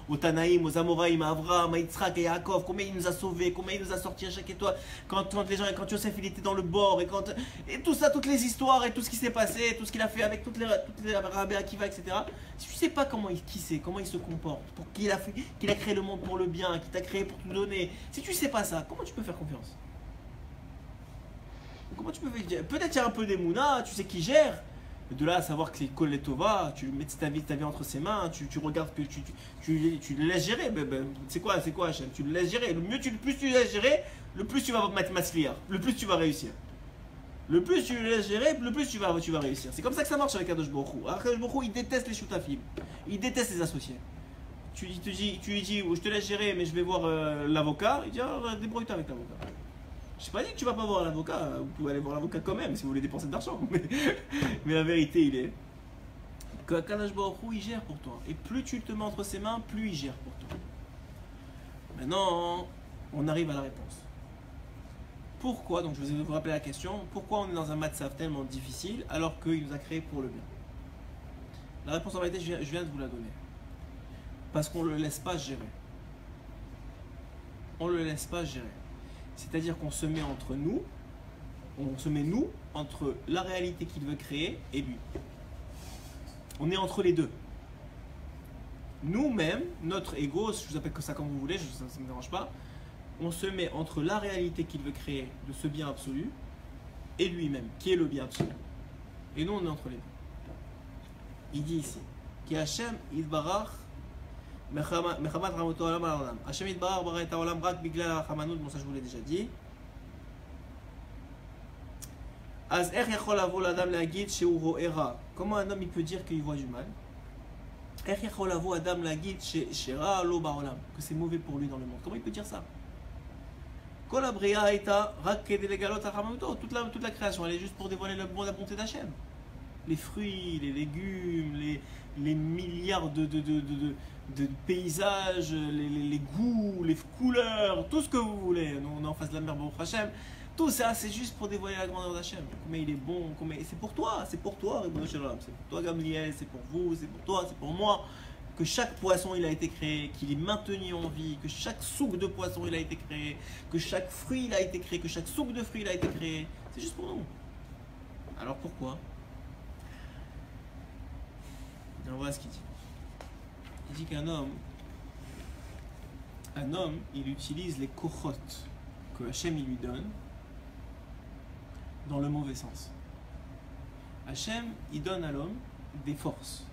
aux Tanaïm, aux Amoraïm, à Avraham, à Yitzhak, à Yaakov, combien il nous a sauvés, combien il nous a sortis à chaque étoile, quand Yosef il était dans le bord, et tout ça, toutes les histoires et tout ce qui s'est passé, tout ce qu'il a fait avec toutes les Rabbi Akiva, etc. Si tu ne sais pas qui c'est, comment il se comporte, qu'il a créé le monde pour le bien, qu'il t'a créé pour te donner, si tu ne sais pas ça, comment tu peux faire confiance? Comment tu peux faire? Peut-être qu'il y a un peu d'émouna, tu sais qui gère. De là à savoir que c'est Kol Tova, tu mets ta vie entre ses mains, tu regardes que tu le laisses gérer. C'est quoi Hachem? Tu le laisses gérer. Plus tu le laisses gérer, le plus tu vas mettre masliar, le plus tu vas réussir. Le plus tu le laisses gérer, le plus tu vas réussir. C'est comme ça que ça marche avec Kadosh Baruch Hu. Kadosh Baruch Hu, il déteste les shutafim. Il déteste les associés. Tu lui dis, je te laisse gérer, mais je vais voir l'avocat. Il dit, débrouille-toi avec l'avocat. Je n'ai pas dit que tu vas pas voir l'avocat, vous pouvez aller voir l'avocat quand même si vous voulez dépenser de l'argent. Mais la vérité, il est que Kadosh Baruch Hu, il gère pour toi. Et plus tu te mets entre ses mains, plus il gère pour toi. Maintenant, on arrive à la réponse. Pourquoi, donc je vais vous rappeler la question, pourquoi on est dans un matzav tellement difficile alors qu'il nous a créé pour le bien? La réponse en réalité, je viens de vous la donner. Parce qu'on ne le laisse pas gérer. On ne le laisse pas gérer. C'est-à-dire qu'on se met entre nous, entre la réalité qu'il veut créer et lui. On est entre les deux. Nous-mêmes, notre ego, je vous appelle que ça comme vous voulez, ça ne me dérange pas, on se met entre la réalité qu'il veut créer de ce bien absolu et lui-même, qui est le bien absolu. Et nous, on est entre les deux. Il dit ici, Ki Hashem Yitbarach Mechamat Ramoto Olam al Olam. Hashem Yitbarach bara et Olam rak biglal ha'rachamanout, bon ça je vous l'ai déjà dit. Az ech yachol avo l'adam le'agid she'u ro'e ra. Comment un homme il peut dire qu'il voit du mal? Ech yachol avo adam le'agid she'ra lo ba'olam, que c'est mauvais pour lui dans le monde. Comment il peut dire ça? Kol ha'briya hayta rak kedei legalot ha'rachamanoto. Toute la création, elle est juste pour dévoiler la bonté d'Hachem. Les fruits, les légumes, les milliards de paysages, les goûts, les couleurs, tout ce que vous voulez. Nous, on est en face de la mer Baruch Hashem. Tout ça, c'est juste pour dévoiler la grandeur d'Hachem. Combien il est bon, c'est pour toi, c'est pour toi, c'est pour toi Gamliel, c'est pour vous, c'est pour toi, c'est pour moi. Que chaque poisson il a été créé, qu'il est maintenu en vie, que chaque souk de poisson il a été créé, que chaque fruit il a été créé, que chaque souk de fruit il a été créé. C'est juste pour nous. Alors pourquoi? On voit ce qu'il dit. Il dit qu'un homme, il utilise les kochot que Hachem il lui donne dans le mauvais sens. Hachem, il donne à l'homme des forces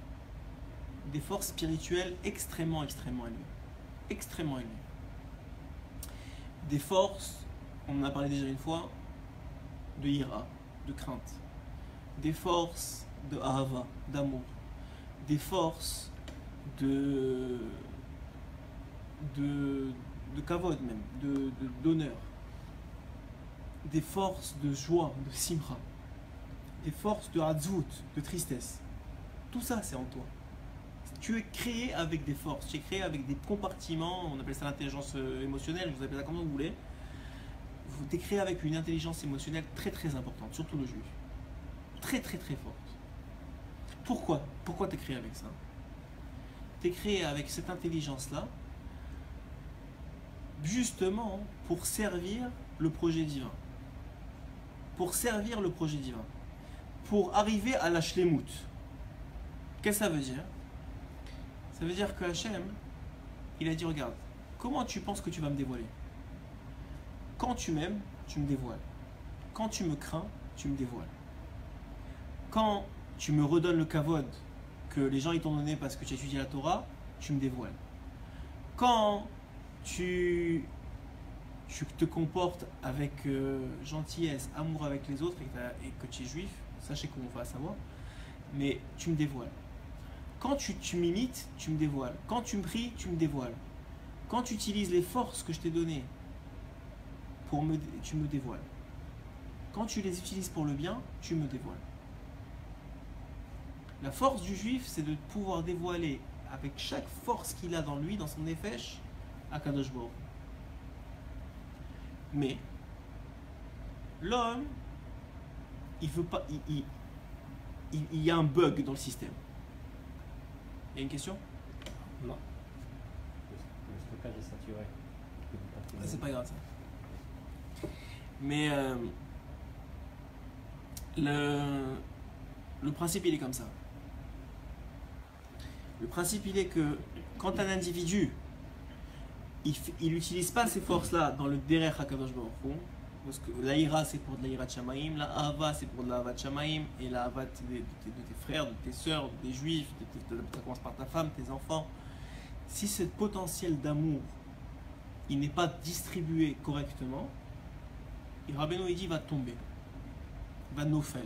spirituelles extrêmement élevées. Extrêmement élevées. Des forces, on en a parlé déjà une fois, de ira, de crainte. Des forces de ahava, d'amour. Des forces de kavod même, d'honneur, des forces de joie, de simra, des forces de hatzvut, de tristesse. Tout ça c'est en toi. Tu es créé avec des forces, tu es créé avec des compartiments, on appelle ça l'intelligence émotionnelle, vous appelez ça comme vous voulez. Tu es créé avec une intelligence émotionnelle très très importante, surtout le juif. Très très très forte. Pourquoi? Pourquoi tu es créé avec ça? Tu es créé avec cette intelligence-là, justement pour servir le projet divin. Pour servir le projet divin. Pour arriver à la shlemut. Qu'est-ce que ça veut dire? Ça veut dire que Hachem, il a dit, regarde, comment tu penses que tu vas me dévoiler? Quand tu m'aimes, tu me dévoiles. Quand tu me crains, tu me dévoiles. Quand tu me redonnes le kavod que les gens ils t'ont donné parce que tu as étudié la Torah, tu me dévoiles. Quand tu te comportes avec gentillesse, amour avec les autres et que tu es juif, sachez qu'on va savoir, mais tu me dévoiles. Quand tu m'imites, tu me dévoiles. Quand tu me pries, tu me dévoiles. Quand tu utilises les forces que je t'ai données, tu me dévoiles. Quand tu les utilises pour le bien, tu me dévoiles. La force du juif, c'est de pouvoir dévoiler avec chaque force qu'il a dans lui, dans son nefesh, à Kadosh Baruch. Mais l'homme, il veut pas, il y a un bug dans le système. Il y a une question? Non. Le stockage est saturé. C'est pas grave ça. Mais le principe il est comme ça. Le principe il est que quand un individu il n'utilise pas ces forces-là dans le derech HaKadosh Baruch Hu, parce que l'Aïra c'est pour de l'Aïrat Shamaïm, la Hava c'est pour de la Havat Shamaïm, et la Havat de tes frères, de tes sœurs, des juifs, ça commence par ta femme, tes enfants. Si ce potentiel d'amour il n'est pas distribué correctement, Rabbeinu il dit il va tomber, il va nofel.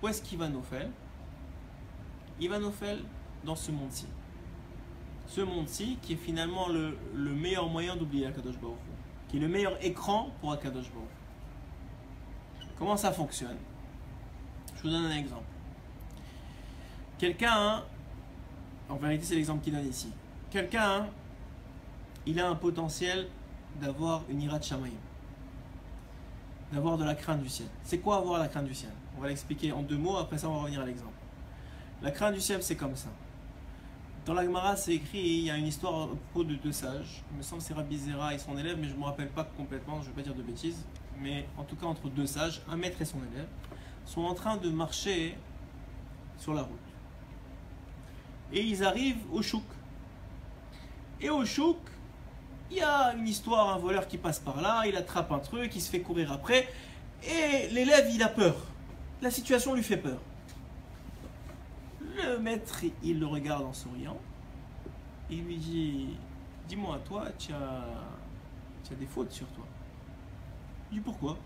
Où est-ce qu'il va nofel? Il va nofel dans ce monde-ci. Ce monde-ci qui est finalement le meilleur moyen d'oublier Akadosh Baruch Hu, qui est le meilleur écran pour Akadosh Baruch Hu. Comment ça fonctionne? Je vous donne un exemple. Quelqu'un, en vérité c'est l'exemple qu'il donne ici. Quelqu'un, il a un potentiel d'avoir une Hirat Shamayim, d'avoir de la crainte du ciel. C'est quoi avoir la crainte du ciel? On va l'expliquer en 2 mots, après ça on va revenir à l'exemple. La crainte du ciel c'est comme ça. Dans la Gemara c'est écrit, il y a une histoire à propos de 2 sages. Il me semble que c'est Rabbi Zera et son élève, mais je ne me rappelle pas complètement, je ne vais pas dire de bêtises. Mais en tout cas entre 2 sages, un maître et son élève, sont en train de marcher sur la route. Et ils arrivent au chouk. Et au chouk, il y a une histoire, un voleur qui passe par là, il attrape un truc, il se fait courir après, et l'élève il a peur. La situation lui fait peur. Le maître il le regarde en souriant, il lui dit, dis-moi toi, tu as des fautes sur toi. Il dit pourquoi?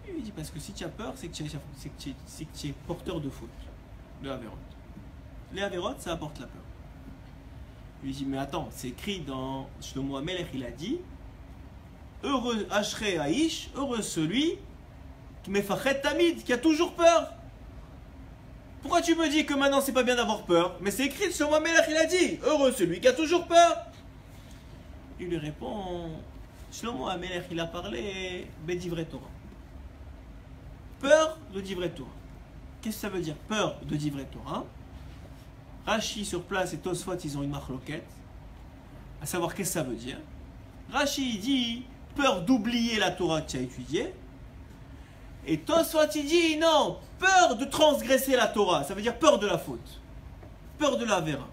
Il lui dit parce que si tu as peur, c'est que tu es porteur de fautes, de Averot. Les Averot ça apporte la peur. Il lui dit, mais attends, c'est écrit dans Shlomo HaMelech, il a dit, heureux Ashrei Haïsh, heureux celui qui mefachet tamid, qui a toujours peur. Pourquoi tu me dis que maintenant c'est pas bien d'avoir peur? Mais c'est écrit, Shlomo HaMelech, il a dit, heureux celui qui a toujours peur. Il lui répond, Shlomo HaMelech, il a parlé Bedivrei Torah. Peur de Divrei Torah. Qu'est-ce que ça veut dire, peur de Divrei Torah? Rashi sur place et Tosfot ils ont une marloquette, à savoir qu'est-ce que ça veut dire. Rashi dit peur d'oublier la Torah que tu as étudiée, et Tosfot il dit non, peur de transgresser la Torah, ça veut dire peur de la faute, peur de la vera.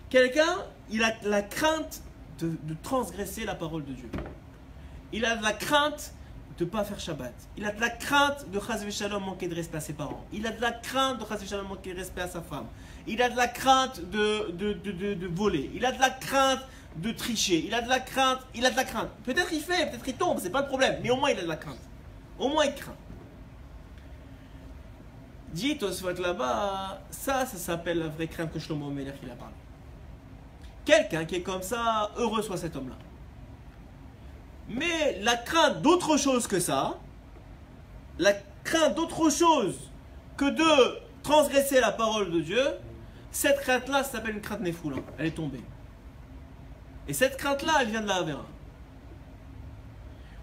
Quelqu'un, il a la crainte de transgresser la parole de Dieu. Il a la crainte de ne pas faire Shabbat. Il a de la crainte de Chas v'Shalom manquer de respect à ses parents. Il a de la crainte de Chas v'Shalom manquer de respect à sa femme. Il a de la crainte de voler. Il a de la crainte de tricher. Il a de la crainte. Peut-être il fait, peut-être il tombe, c'est pas le problème. Mais au moins il a de la crainte. Au moins il craint. Dit Tosfot là-bas, ça s'appelle la vraie crainte que Shlomo HaMelech il a parlé. Quelqu'un qui est comme ça, heureux soit cet homme-là. Mais la crainte d'autre chose que ça, la crainte d'autre chose que de transgresser la parole de Dieu, Cette crainte-là, ça s'appelle une crainte Nefoula. Elle est tombée. Et cette crainte-là, elle vient de la Avera.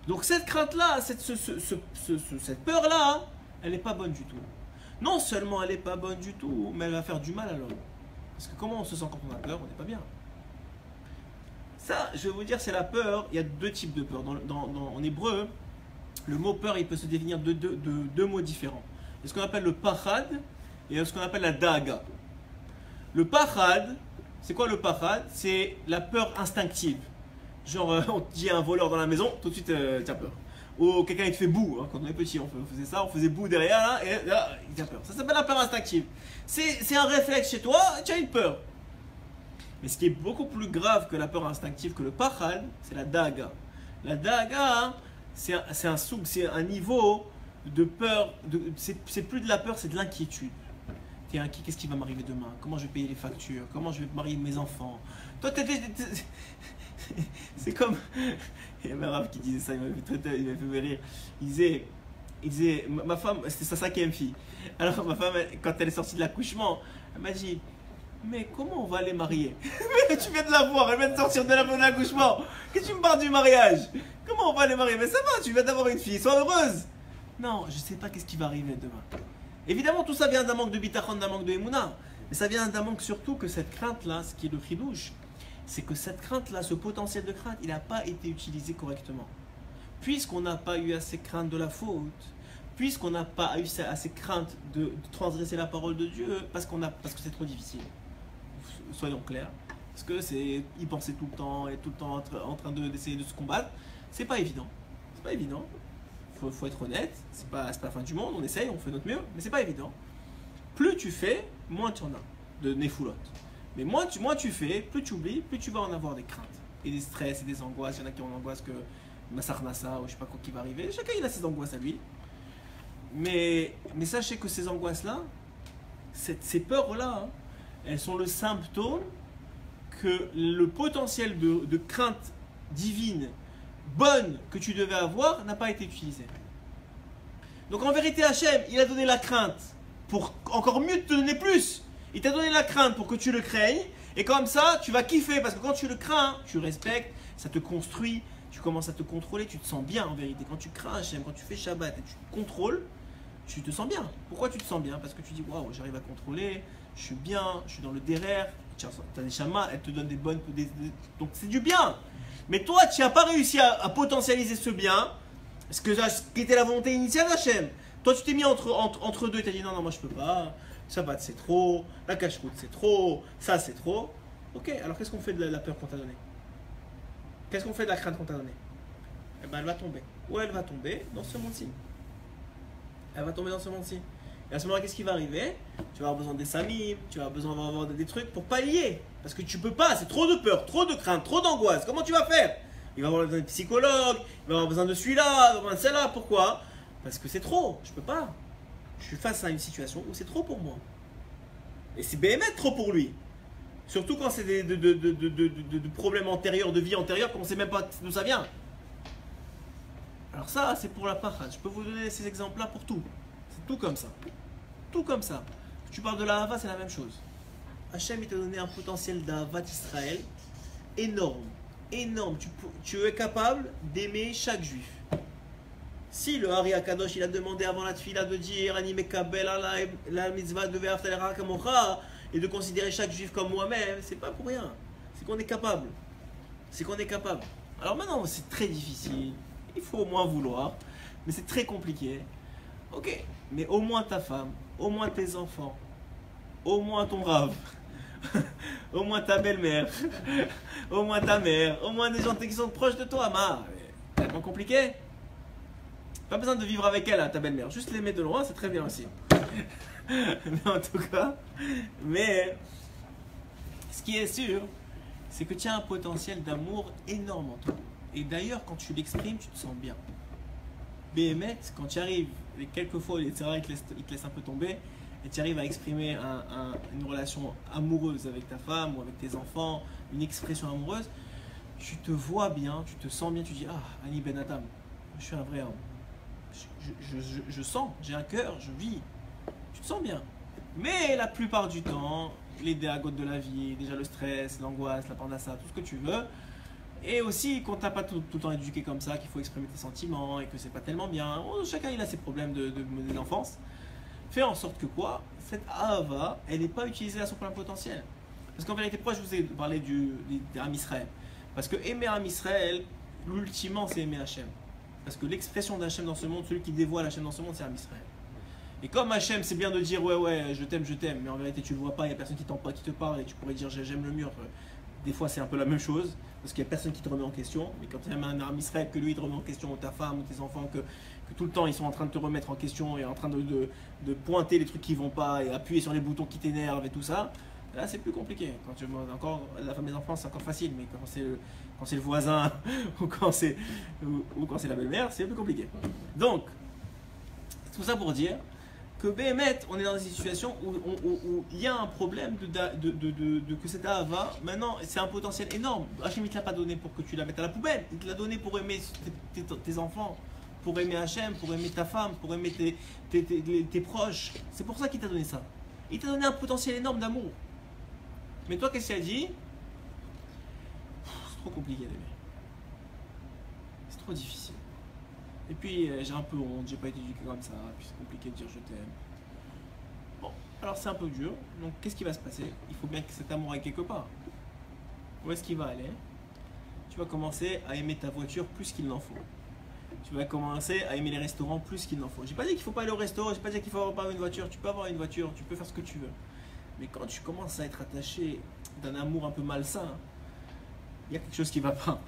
Donc cette crainte-là, cette peur-là, elle n'est pas bonne du tout. Non seulement elle n'est pas bonne du tout, mais elle va faire du mal à l'homme. Parce que comment on se sent quand on a peur? On n'est pas bien. Ça, je vais vous dire, c'est la peur. Il y a deux types de peur. En hébreu, le mot peur, il peut se définir de deux mots différents. Il y a ce qu'on appelle le pachad et il y a ce qu'on appelle la daga. Le pachad, c'est quoi le pachad? C'est la peur instinctive. Genre, on te dit un voleur dans la maison, tout de suite, tu as peur. Ou quelqu'un il te fait boue, hein. Quand on est petit, on faisait ça, on faisait boue derrière, là, et là, il a peur. Ça s'appelle la peur instinctive. C'est un réflexe chez toi, tu as une peur. Mais ce qui est beaucoup plus grave que la peur instinctive, que le pachad, c'est la daga. La daga, hein, c'est un niveau de peur, c'est plus de la peur, c'est de l'inquiétude. T'es inquiet, qu'est-ce qui va m'arriver demain? Comment je vais payer les factures? Comment je vais marier mes enfants? Toi, c'est comme... Il y avait un rave qui disait ça, il m'a fait rire. Il disait, ma femme, c'était sa 5e fille. Alors ma femme, quand elle est sortie de l'accouchement, elle m'a dit, mais comment on va les marier? Mais tu viens de la voir, elle vient de sortir de l'accouchement. Que tu me parles du mariage? Comment on va les marier? Mais ça va, tu viens d'avoir une fille, sois heureuse. Non, je ne sais pas qu'est-ce qui va arriver demain. Évidemment, tout ça vient d'un manque de bitachon, d'un manque de émouna. Mais ça vient d'un manque surtout que cette crainte-là, ce qui est le chidouche, c'est que cette crainte-là, ce potentiel de crainte, il n'a pas été utilisé correctement. Puisqu'on n'a pas eu assez crainte de la faute, puisqu'on n'a pas eu assez crainte de transgresser la parole de Dieu, parce que c'est trop difficile. Soyons clairs. Parce que c'est y penser tout le temps, et tout le temps en train d'essayer de se combattre, c'est pas évident. C'est pas évident. Faut être honnête, c'est pas la fin du monde, on essaye, on fait notre mieux, mais c'est pas évident. Plus tu fais, moins tu en as de nefoulottes. Mais moins tu fais, plus tu oublies, plus tu vas en avoir des craintes. Et des stress et des angoisses. Il y en a qui ont l'angoisse que Massar Nassa ou je sais pas quoi qui va arriver. Chacun il a ses angoisses à lui. Mais sachez que ces angoisses-là, ces peurs-là, hein, elles sont le symptôme que le potentiel de crainte divine, bonne, que tu devais avoir, n'a pas été utilisé. Donc en vérité, Hachem, il a donné la crainte pour encore mieux te donner plus. Il t'a donné la crainte pour que tu le craignes. Et comme ça, tu vas kiffer. Parce que quand tu le crains, tu respectes, ça te construit. Tu commences à te contrôler, tu te sens bien en vérité. Quand tu crains Hachem, quand tu fais Shabbat et tu te contrôles, tu te sens bien. Pourquoi tu te sens bien? Parce que tu dis, waouh, j'arrive à contrôler, je suis bien, je suis dans le derrière. Tu as des chamas, elles te donnent des bonnes... Donc c'est du bien. Mais toi, tu n'as pas réussi à potentialiser ce bien. Ce qui était la volonté initiale d'Hachem. Toi, tu t'es mis entre deux et tu as dit, non, moi je peux pas. Shabbat c'est trop, la cache-route c'est trop, ça c'est trop. Ok, alors qu'est-ce qu'on fait de la peur qu'on t'a donnée? Qu'est-ce qu'on fait de la crainte qu'on t'a donnée? Eh bien elle va tomber. Ou elle va tomber dans ce monde-ci. Elle va tomber dans ce monde-ci. Et à ce moment-là, qu'est-ce qui va arriver? Tu vas avoir besoin des samim, tu vas avoir des trucs pour pallier. Parce que tu peux pas, c'est trop de peur, trop de crainte, trop d'angoisse. Comment tu vas faire? Il va avoir besoin de psychologue, il va avoir besoin de celui-là, il va avoir besoin de celle-là. Pourquoi? Parce que c'est trop, je peux pas. Je suis face à une situation où c'est trop pour moi. Et c'est BMF trop pour lui. Surtout quand c'est de problèmes antérieurs, de vie antérieure, qu'on ne sait même pas d'où ça vient. Alors ça, c'est pour la parade. Je peux vous donner ces exemples-là pour tout. C'est tout comme ça. Tout comme ça. Tu parles de la Hava, c'est la même chose. Hachem, il t'a donné un potentiel d'Hava d'Israël énorme. Énorme. Tu es capable d'aimer chaque juif. Si le Hari Akadosh il a demandé avant la tfila de dire Ani mekabel la mitzvah de ve'aftalera kamocha et de considérer chaque juif comme moi-même, c'est pas pour rien. C'est qu'on est capable. C'est qu'on est capable. Alors maintenant, c'est très difficile. Il faut au moins vouloir. Mais c'est très compliqué. Ok. Mais au moins ta femme, au moins tes enfants, au moins ton rave, au moins ta belle-mère, au moins ta mère, au moins des gens qui sont proches de toi. C'est tellement compliqué. Pas besoin de vivre avec elle, hein, ta belle-mère. Juste l'aimer de loin, c'est très bien aussi. Mais en tout cas, ce qui est sûr, c'est que tu as un potentiel d'amour énorme en toi. Et d'ailleurs, quand tu l'exprimes, tu te sens bien. Béhémet, quand tu arrives, et quelquefois, il te laisse un peu tomber, et tu arrives à exprimer une relation amoureuse avec ta femme ou avec tes enfants, une expression amoureuse, tu te vois bien, tu te sens bien, tu dis « Ah, Ani Ben Adam, je suis un vrai homme. Je sens, j'ai un cœur, je vis. » Tu te sens bien. Mais la plupart du temps, les déagotes de la vie, déjà le stress, l'angoisse, la pandassa, tout ce que tu veux. Et aussi, quand t'as pas tout le temps éduqué comme ça, qu'il faut exprimer tes sentiments et que c'est pas tellement bien, chacun il a ses problèmes de l'enfance. Fais en sorte que quoi, cette ahava, elle n'est pas utilisée à son plein potentiel. Parce qu'en vérité, pourquoi je vous ai parlé d'Am Israël? Parce que aimer Am Israël, l'ultimement, c'est aimer Hachem. Parce que l'expression d'Hachem dans ce monde, celui qui dévoile Hachem dans ce monde, c'est Am Israël. Et comme Hachem, c'est bien de dire ouais, je t'aime, mais en vérité, tu le vois pas, il n'y a personne qui te parle et tu pourrais dire j'aime le mur. Des fois, c'est un peu la même chose, parce qu'il n'y a personne qui te remet en question. Mais quand tu aimes un Am Israël, que lui, il te remet en question, ou ta femme, ou tes enfants, que tout le temps, ils sont en train de te remettre en question et en train de pointer les trucs qui vont pas et appuyer sur les boutons qui t'énervent et tout ça, là, c'est plus compliqué. Quand tu encore la femme des enfants, c'est encore facile, mais quand c'est le voisin ou quand c'est la belle-mère, c'est plus compliqué. Donc, tout ça pour dire que Béhémet, on est dans une situation où il y a un problème que cette ahava, maintenant, c'est un potentiel énorme. Hachem, il ne te l'a pas donné pour que tu la mettes à la poubelle. Il te l'a donné pour aimer tes enfants, pour aimer Hachem, pour aimer ta femme, pour aimer tes proches. C'est pour ça qu'il t'a donné ça. Il t'a donné un potentiel énorme d'amour. Mais toi, qu'est-ce qu'il a dit? C'est trop compliqué d'aimer. C'est trop difficile. Et puis, j'ai un peu honte, j'ai pas été éduqué comme ça, puis c'est compliqué de dire je t'aime. Bon, alors c'est un peu dur, donc qu'est-ce qui va se passer? Il faut bien que cet amour aille quelque part. Où est-ce qu'il va aller? Tu vas commencer à aimer ta voiture plus qu'il n'en faut. Tu vas commencer à aimer les restaurants plus qu'il n'en faut. J'ai pas dit qu'il faut pas aller au resto, j'ai pas dit qu'il faut avoir une voiture, tu peux avoir une voiture, tu peux faire ce que tu veux. Mais quand tu commences à être attaché d'un amour un peu malsain, il y a quelque chose qui va pas.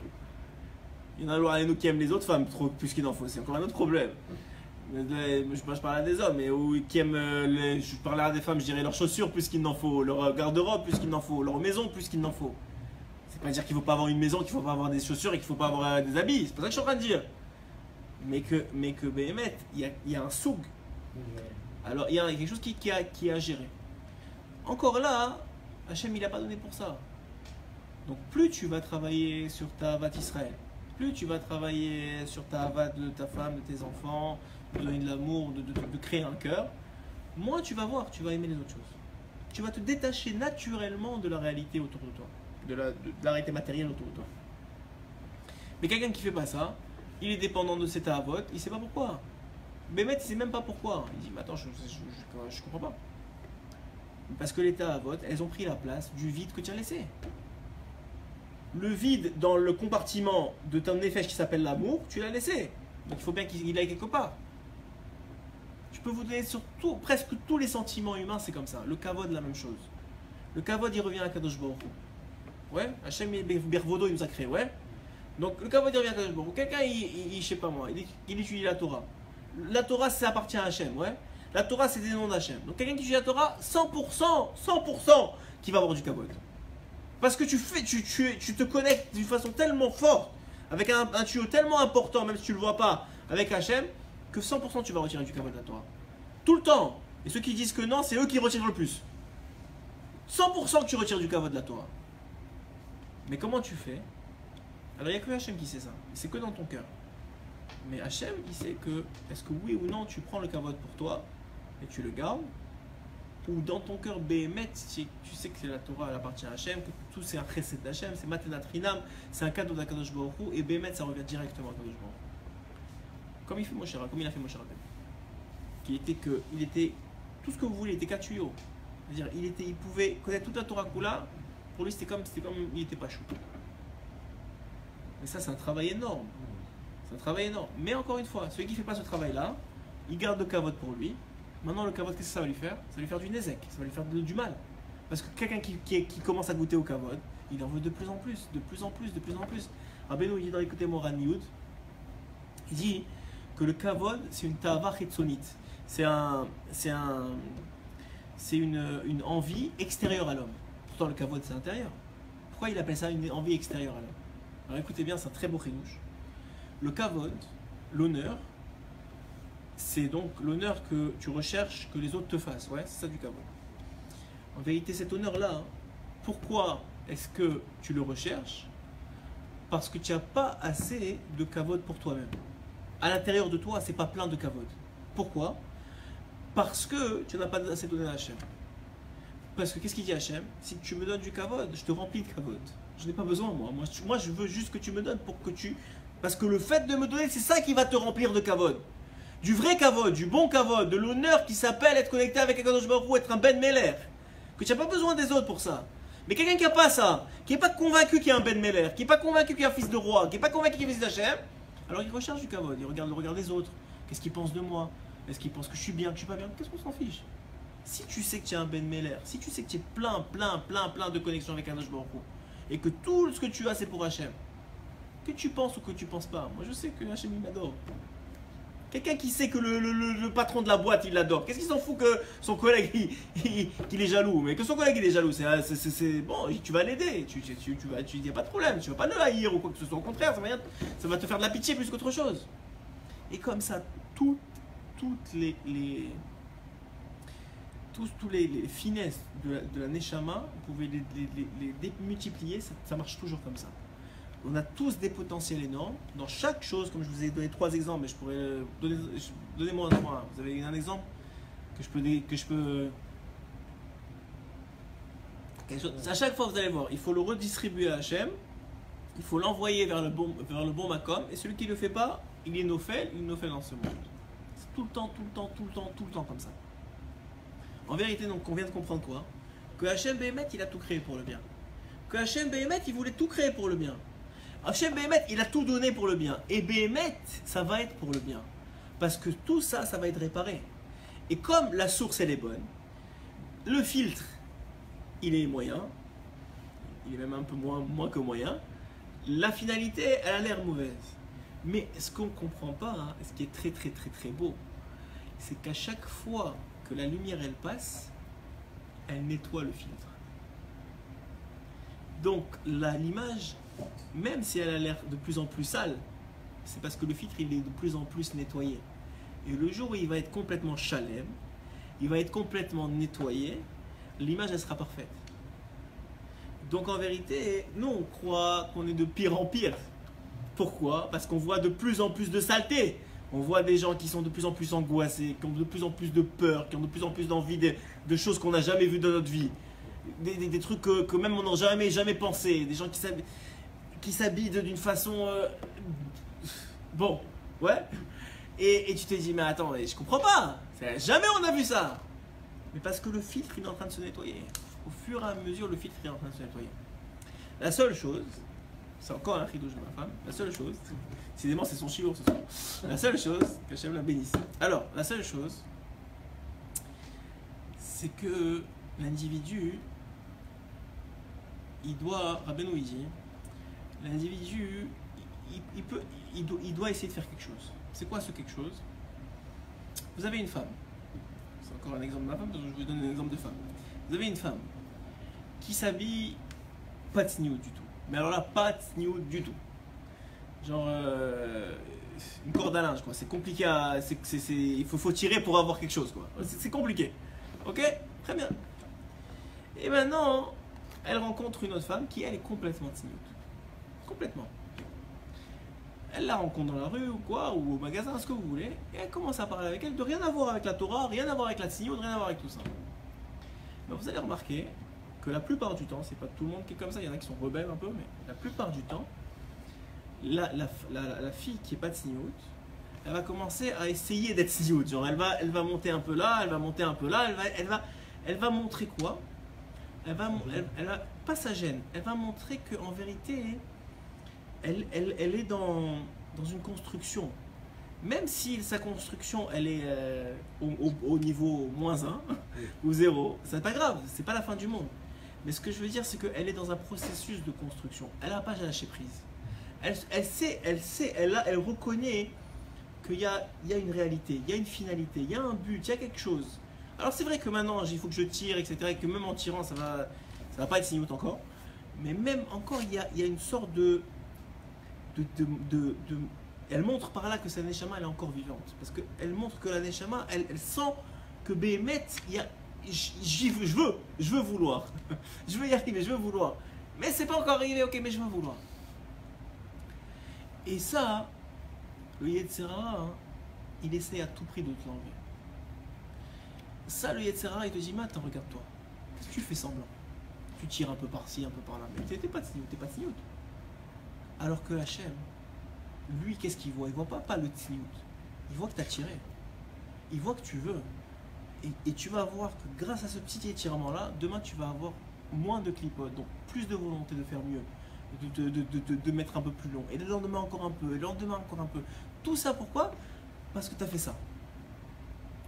Il y en a nous qui aiment les autres femmes plus qu'il n'en faut, c'est encore un autre problème. Je parle à des hommes, mais qui aiment je parle à des femmes, je dirais leurs chaussures plus qu'il n'en faut, leur garde-robe plus qu'il n'en faut, leur maison plus qu'il n'en faut. C'est pas dire qu'il ne faut pas avoir une maison, qu'il ne faut pas avoir des chaussures et qu'il ne faut pas avoir des habits, c'est pas ça que je suis en train de dire. Mais que Béhémet, il y a un soug. Alors il y a quelque chose qui a géré. Encore là, Hachem il n'a pas donné pour ça. Donc plus tu vas travailler sur ta avat Israël, plus tu vas travailler sur ta avat de ta femme, de tes enfants, de donner de l'amour, de créer un cœur, moins tu vas voir, tu vas aimer les autres choses. Tu vas te détacher naturellement de la réalité autour de toi, de la réalité matérielle autour de toi. Mais quelqu'un qui ne fait pas ça, il est dépendant de cet avot, il ne sait pas pourquoi. Béhémet, il ne sait même pas pourquoi. Il dit, mais attends, je ne comprends pas. Parce que les avot, elles ont pris la place du vide que tu as laissé. Le vide dans le compartiment de ton nefesh qui s'appelle l'amour, tu l'as laissé. Donc il faut bien qu'il aille quelque part. Je peux vous donner sur presque tous les sentiments humains, c'est comme ça. Le kavod, la même chose. Le kavod, il revient à Kadosh Baruch Hu. Ouais, Hachem Bervodo, il nous a créé, ouais. Donc le kavod, il revient à Kadosh Baruch Hu. Quelqu'un, je sais pas moi, il étudie la Torah. La Torah, ça appartient à Hachem, ouais. La Torah, c'est des noms d'Hachem. Donc quelqu'un qui étudie la Torah, 100% qui va avoir du kavod. Parce que tu te connectes d'une façon tellement forte, avec un tuyau tellement important, même si tu ne le vois pas, avec Hachem, que 100% tu vas retirer du kavod de la Torah. Tout le temps. Et ceux qui disent que non, c'est eux qui retirent le plus. 100% que tu retires du kavod de la Torah. Mais comment tu fais? Alors il n'y a que Hachem qui sait ça. C'est que dans ton cœur. Mais Hachem, il sait que, est-ce que oui ou non, tu prends le kavod pour toi et tu le gardes, ou dans ton cœur, Béhémet, tu sais que la Torah elle appartient à Hachem, que tout c'est un chesed d'Hachem, c'est Matenat Rinam, c'est un cadeau d'Akadosh Baruch Hu, et Béhémet, ça revient directement à Akadosh Baruch Hu. Comme il fait Moshe Rabbeinu, comme il a fait Moshe Rabbeinu. Il était tout ce que vous voulez, il était 4 tuyaux. C'est-à-dire, il pouvait connaître toute la Torah Kula, pour lui c'était comme il n'était pas chou. Mais ça, c'est un travail énorme. C'est un travail énorme. Mais encore une fois, celui qui ne fait pas ce travail-là, il garde le kavod pour lui. Maintenant, le kavod, qu'est-ce que ça va lui faire? Ça va lui faire du nezek, ça va lui faire du mal. Parce que quelqu'un qui commence à goûter au kavod, il en veut de plus en plus, de plus en plus, de plus en plus. Rabbeinu, il dit dans l'écouté Moran Yud, il dit que le kavod, c'est une ta'ava chitzonite. C'est une envie extérieure à l'homme. Pourtant, le kavod, c'est intérieur. Pourquoi il appelle ça une envie extérieure à l'homme? Alors écoutez bien, c'est un très beau chidouche. Le kavod, l'honneur, c'est donc l'honneur que tu recherches que les autres te fassent. Ouais, c'est ça du kavod. En vérité, cet honneur-là, pourquoi est-ce que tu le recherches? Parce que tu n'as pas assez de kavod pour toi-même. À l'intérieur de toi, c'est pas plein de kavod. Pourquoi? Parce que tu n'as pas assez donné à Hachem. parce que qu'est-ce qu'il dit Hachem? Si tu me donnes du kavod, je te remplis de kavod. Je n'ai pas besoin, moi. Moi, je veux juste que tu me donnes pour que tu... Parce que le fait de me donner, c'est ça qui va te remplir de kavod. Du vrai kavod, du bon kavod, de l'honneur qui s'appelle être connecté avec Akadosh Baruch Hu, être un Ben Meler. Que tu n'as pas besoin des autres pour ça. Mais quelqu'un qui n'a pas ça, qui n'est pas convaincu qu'il y a un Ben Meler, qui n'est pas convaincu qu'il y a un fils de roi, qui n'est pas convaincu qu'il y a un fils d'Hachem, alors il recherche du kavod, il regarde le regard des autres. Qu'est-ce qu'il pense de moi? Est-ce qu'il pense que je suis bien, que je suis pas bien? Qu'est-ce qu'on s'en fiche? Si tu sais que tu es un Ben Meler, si tu sais que tu es plein de connexions avec Akadosh Baruch Hu, et que tout ce que tu as c'est pour Hachem, que tu penses ou que tu penses pas, moi je sais que Hachem il m'adore. Quelqu'un qui sait que le patron de la boîte il l'adore, qu'est-ce qu'il s'en fout que son collègue qu'il est jaloux? Mais que son collègue il est jaloux, c'est bon, tu vas l'aider, tu n'y a pas de problème, tu vas pas le haïr ou quoi que ce soit, au contraire, ça va te faire de la pitié plus qu'autre chose. Et comme ça, toutes les finesses de la Neshama, vous pouvez les démultiplier, ça marche toujours comme ça. On a tous des potentiels énormes. Dans chaque chose, comme je vous ai donné 3 exemples, mais je pourrais donnez-moi un. Vous avez un exemple que je peux à chaque fois vous allez voir, il faut le redistribuer à Hachem, il faut l'envoyer vers le bon makom, et celui qui ne le fait pas, il est nofel dans ce monde. C'est tout le temps comme ça. En vérité, donc, on vient de comprendre quoi? Que Hachem Behemet, il a tout créé pour le bien. Que Hachem Behemet, il voulait tout créer pour le bien. Hachem Behemet, il a tout donné pour le bien. Et Behemet, ça va être pour le bien. Parce que tout ça, ça va être réparé. Et comme la source, elle est bonne, le filtre, il est moyen, il est même un peu moins que moyen, la finalité, elle a l'air mauvaise. Mais ce qu'on ne comprend pas, hein, ce qui est très beau, c'est qu'à chaque fois que la lumière, elle passe, elle nettoie le filtre. Donc, l'image, même si elle a l'air de plus en plus sale, c'est parce que le filtre, il est de plus en plus nettoyé. Et le jour où il va être complètement chalem, il va être complètement nettoyé, l'image, elle sera parfaite. Donc, en vérité, nous, on croit qu'on est de pire en pire. Pourquoi? Parce qu'on voit de plus en plus de saleté. On voit des gens qui sont de plus en plus angoissés, qui ont de plus en plus de peur, qui ont de plus en plus d'envie de choses qu'on n'a jamais vues dans notre vie. Des trucs que même on n'a jamais pensé. Des gens qui s'habillent d'une façon... Bon, ouais. Et tu te dis, mais attends, je comprends pas. Jamais on a vu ça. Mais parce que le filtre, il est en train de se nettoyer. Au fur et à mesure, le filtre est en train de se nettoyer. La seule chose, c'est encore un chidouche de ma femme, la seule chose, décidément c'est son chiour ce soir, la seule chose, qu'Hachem la bénisse. Alors, la seule chose, c'est que l'individu, il doit, Rabbeinu il dit, l'individu, il doit essayer de faire quelque chose. C'est quoi ce quelque chose? Vous avez une femme, c'est encore un exemple de ma femme, parce que je vous donne un exemple de femme. Vous avez une femme qui s'habille pas de sniout du tout. Mais alors là, pas de sniout du tout. Genre une corde à linge, quoi. C'est compliqué à... il faut tirer pour avoir quelque chose, quoi. C'est compliqué. Ok? Très bien. Et maintenant, elle rencontre une autre femme qui, elle, est complètement sniout. Complètement. Elle la rencontre dans la rue ou quoi, ou au magasin, ce que vous voulez, et elle commence à parler avec elle de rien à voir avec la Torah, rien à voir avec la sniout, rien à voir avec tout ça. Mais vous allez remarquer que la plupart du temps, c'est pas tout le monde qui est comme ça, il y en a qui sont rebelles un peu, mais la plupart du temps, la fille qui est pas de sniout, elle va commencer à essayer d'être sniout. Genre elle va monter un peu là, elle va monter un peu là, elle va montrer quoi? Elle va pas sa gêne, elle va montrer qu'en vérité, elle est dans une construction. Même si sa construction, elle est au niveau -1 ou 0, c'est pas grave, c'est pas la fin du monde. Mais ce que je veux dire, c'est qu'elle est dans un processus de construction. Elle n'a pas lâché prise. Elle reconnaît qu'il y a une réalité, il y a une finalité, il y a un but, il y a quelque chose. Alors c'est vrai que maintenant, il faut que je tire, etc. Et que même en tirant, ça va pas être sniout encore. Mais même encore, il y a une sorte de elle montre par là que sa Neshama, elle est encore vivante. Parce qu'elle montre que la Neshama, elle sent que Behemet, je veux vouloir. Je veux y arriver, je veux vouloir. Mais c'est pas encore arrivé, ok, mais je veux vouloir. Et ça, le Yetzirah, hein, il essaie à tout prix de te l'enlever. Ça, le Yetzirah, il te dit, mais attends, regarde-toi. tu fais semblant. Tu tires un peu par-ci, un peu par-là, mais t'es pas tsniout, t'es pas tsniout. Alors que Hachem, lui, qu'est-ce qu'il voit? Il voit pas le tsniout. Il voit que tu as tiré. Il voit que tu veux. Et tu vas voir que grâce à ce petit étirement-là, demain tu vas avoir moins de clipotes, donc plus de volonté de faire mieux, de mettre un peu plus long. Et le lendemain encore un peu, et le lendemain encore un peu. Tout ça pourquoi? Parce que tu as fait ça.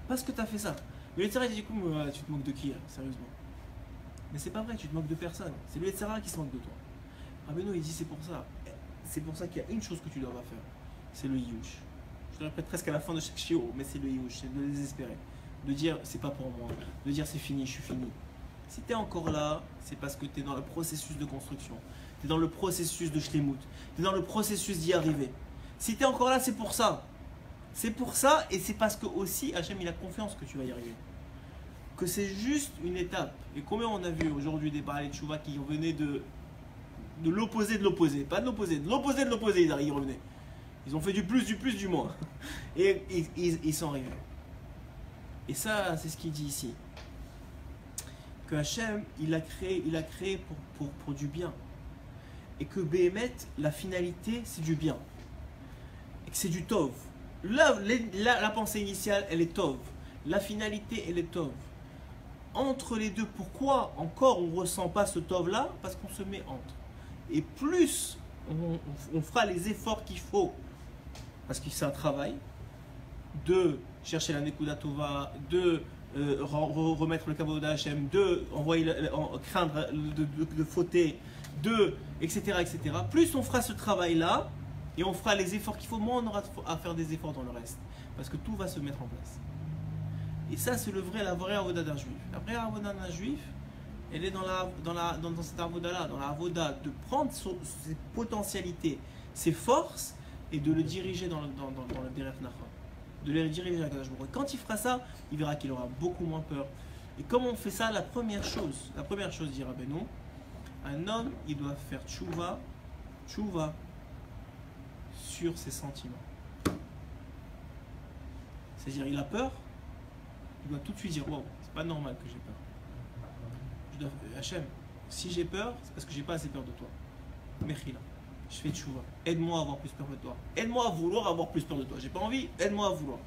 Parce que tu as fait ça. Mais le Yetzirah dit du coup, tu te moques de qui là, sérieusement? Mais c'est pas vrai, tu te moques de personne. C'est le Yetzirah qui se moque de toi. Rabbeinu il dit c'est pour ça. C'est pour ça qu'il y a une chose que tu dois faire. C'est le Yush. Je le répète presque à la fin de chaque shiur, mais c'est le Yush, c'est de le désespérer. De dire c'est pas pour moi, de dire c'est fini, je suis fini. Si tu es encore là, c'est parce que tu es dans le processus de construction, tu es dans le processus de shlemut, tu es dans le processus d'y arriver. Si tu es encore là, c'est pour ça. C'est pour ça et c'est parce que aussi Hachem il a confiance que tu vas y arriver. Que c'est juste une étape. Et combien on a vu aujourd'hui des Baalei Teshuvah qui venaient de l'opposé de l'opposé, pas de l'opposé, de l'opposé de l'opposé, ils revenaient. Ils ont fait du plus, du moins. Et ils sont arrivés. Et ça, c'est ce qu'il dit ici. Que Hachem, il a créé pour du bien. Et que Béhémet, la finalité, c'est du bien. Et que c'est du Tov. La pensée initiale, elle est Tov. La finalité, elle est Tov. Entre les deux, pourquoi encore on ne ressent pas ce Tov-là? Parce qu'on se met entre. Et plus on fera les efforts qu'il faut, parce que c'est un travail, de chercher la Nekuda Tova, de remettre le kavod à Hachem, de craindre de fauter, etc. Plus on fera ce travail-là, et on fera les efforts qu'il faut, moins on aura à faire des efforts dans le reste. Parce que tout va se mettre en place. Et ça, c'est la vraie avoda d'un juif. La vraie avoda d'un juif, elle est dans cette avoda-là, dans la avoda de prendre ses potentialités, ses forces, et de le diriger dans le derech nachon. De les diriger à Kadosh Baruch Hu. Quand il fera ça, il verra qu'il aura beaucoup moins peur. Et comment on fait ça? La première chose, dit Rabbeinu, un homme, il doit faire tchouva sur ses sentiments. C'est-à-dire, il a peur, il doit tout de suite dire, wow, c'est pas normal que j'ai peur. Hachem, si j'ai peur, c'est parce que j'ai pas assez peur de toi. Mechila. Je fais tchouva. Aide-moi à avoir plus peur de toi. Aide-moi à vouloir avoir plus peur de toi. J'ai pas envie, aide-moi à vouloir.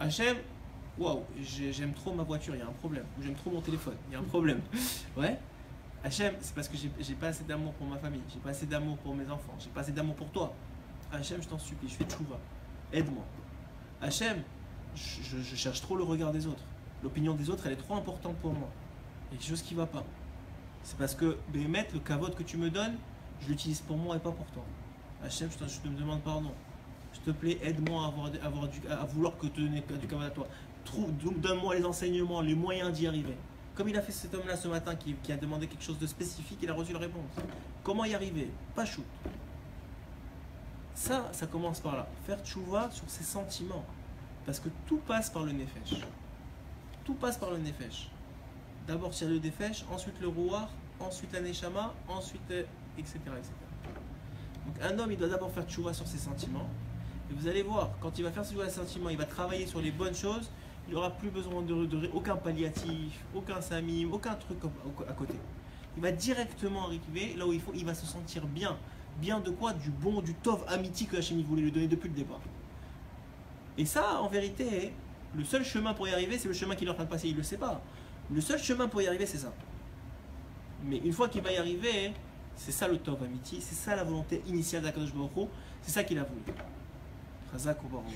Hachem, waouh, j'aime trop ma voiture, il y a un problème. Ou j'aime trop mon téléphone, il y a un problème. Ouais. Hachem, c'est parce que j'ai pas assez d'amour pour ma famille, j'ai pas assez d'amour pour mes enfants, j'ai pas assez d'amour pour toi. Hachem, je t'en supplie, je fais tchouva. Aide-moi. Hachem, je cherche trop le regard des autres. L'opinion des autres, elle est trop importante pour moi. Il y a quelque chose qui va pas. C'est parce que, Béhémet, le kavod que tu me donnes, je l'utilise pour moi et pas pour toi. Hachem, je te demande pardon. S'il te plaît, aide-moi à vouloir que te donner du kavod à toi. Donne-moi les enseignements, les moyens d'y arriver. Comme il a fait cet homme-là ce matin qui a demandé quelque chose de spécifique, il a reçu la réponse. Comment y arriver? Pas shoot. Ça commence par là. Faire tchouva sur ses sentiments. Parce que tout passe par le nefesh. Tout passe par le nefesh. D'abord tirer le nefesh, ensuite le rouar, ensuite la neshama, ensuite etc. Donc un homme, il doit d'abord faire tchouva sur ses sentiments. Et vous allez voir, quand il va faire tchouva sur ses sentiments, il va travailler sur les bonnes choses. Il n'aura plus besoin aucun palliatif, aucun samim, aucun truc à côté. Il va directement arriver là où il faut, il va se sentir bien. Bien de quoi? Du bon, du tov amiti que Hachem voulait lui donner depuis le départ. Et ça, en vérité, le seul chemin pour y arriver, c'est le chemin qu'il est en train de passer. Il ne le sait pas. Le seul chemin pour y arriver, c'est ça. Mais une fois qu'il va y arriver, c'est ça le tov amiti, c'est ça la volonté initiale d'Akadosh Baruch Hu, c'est ça qu'il a voulu. Chazak ou Baruch.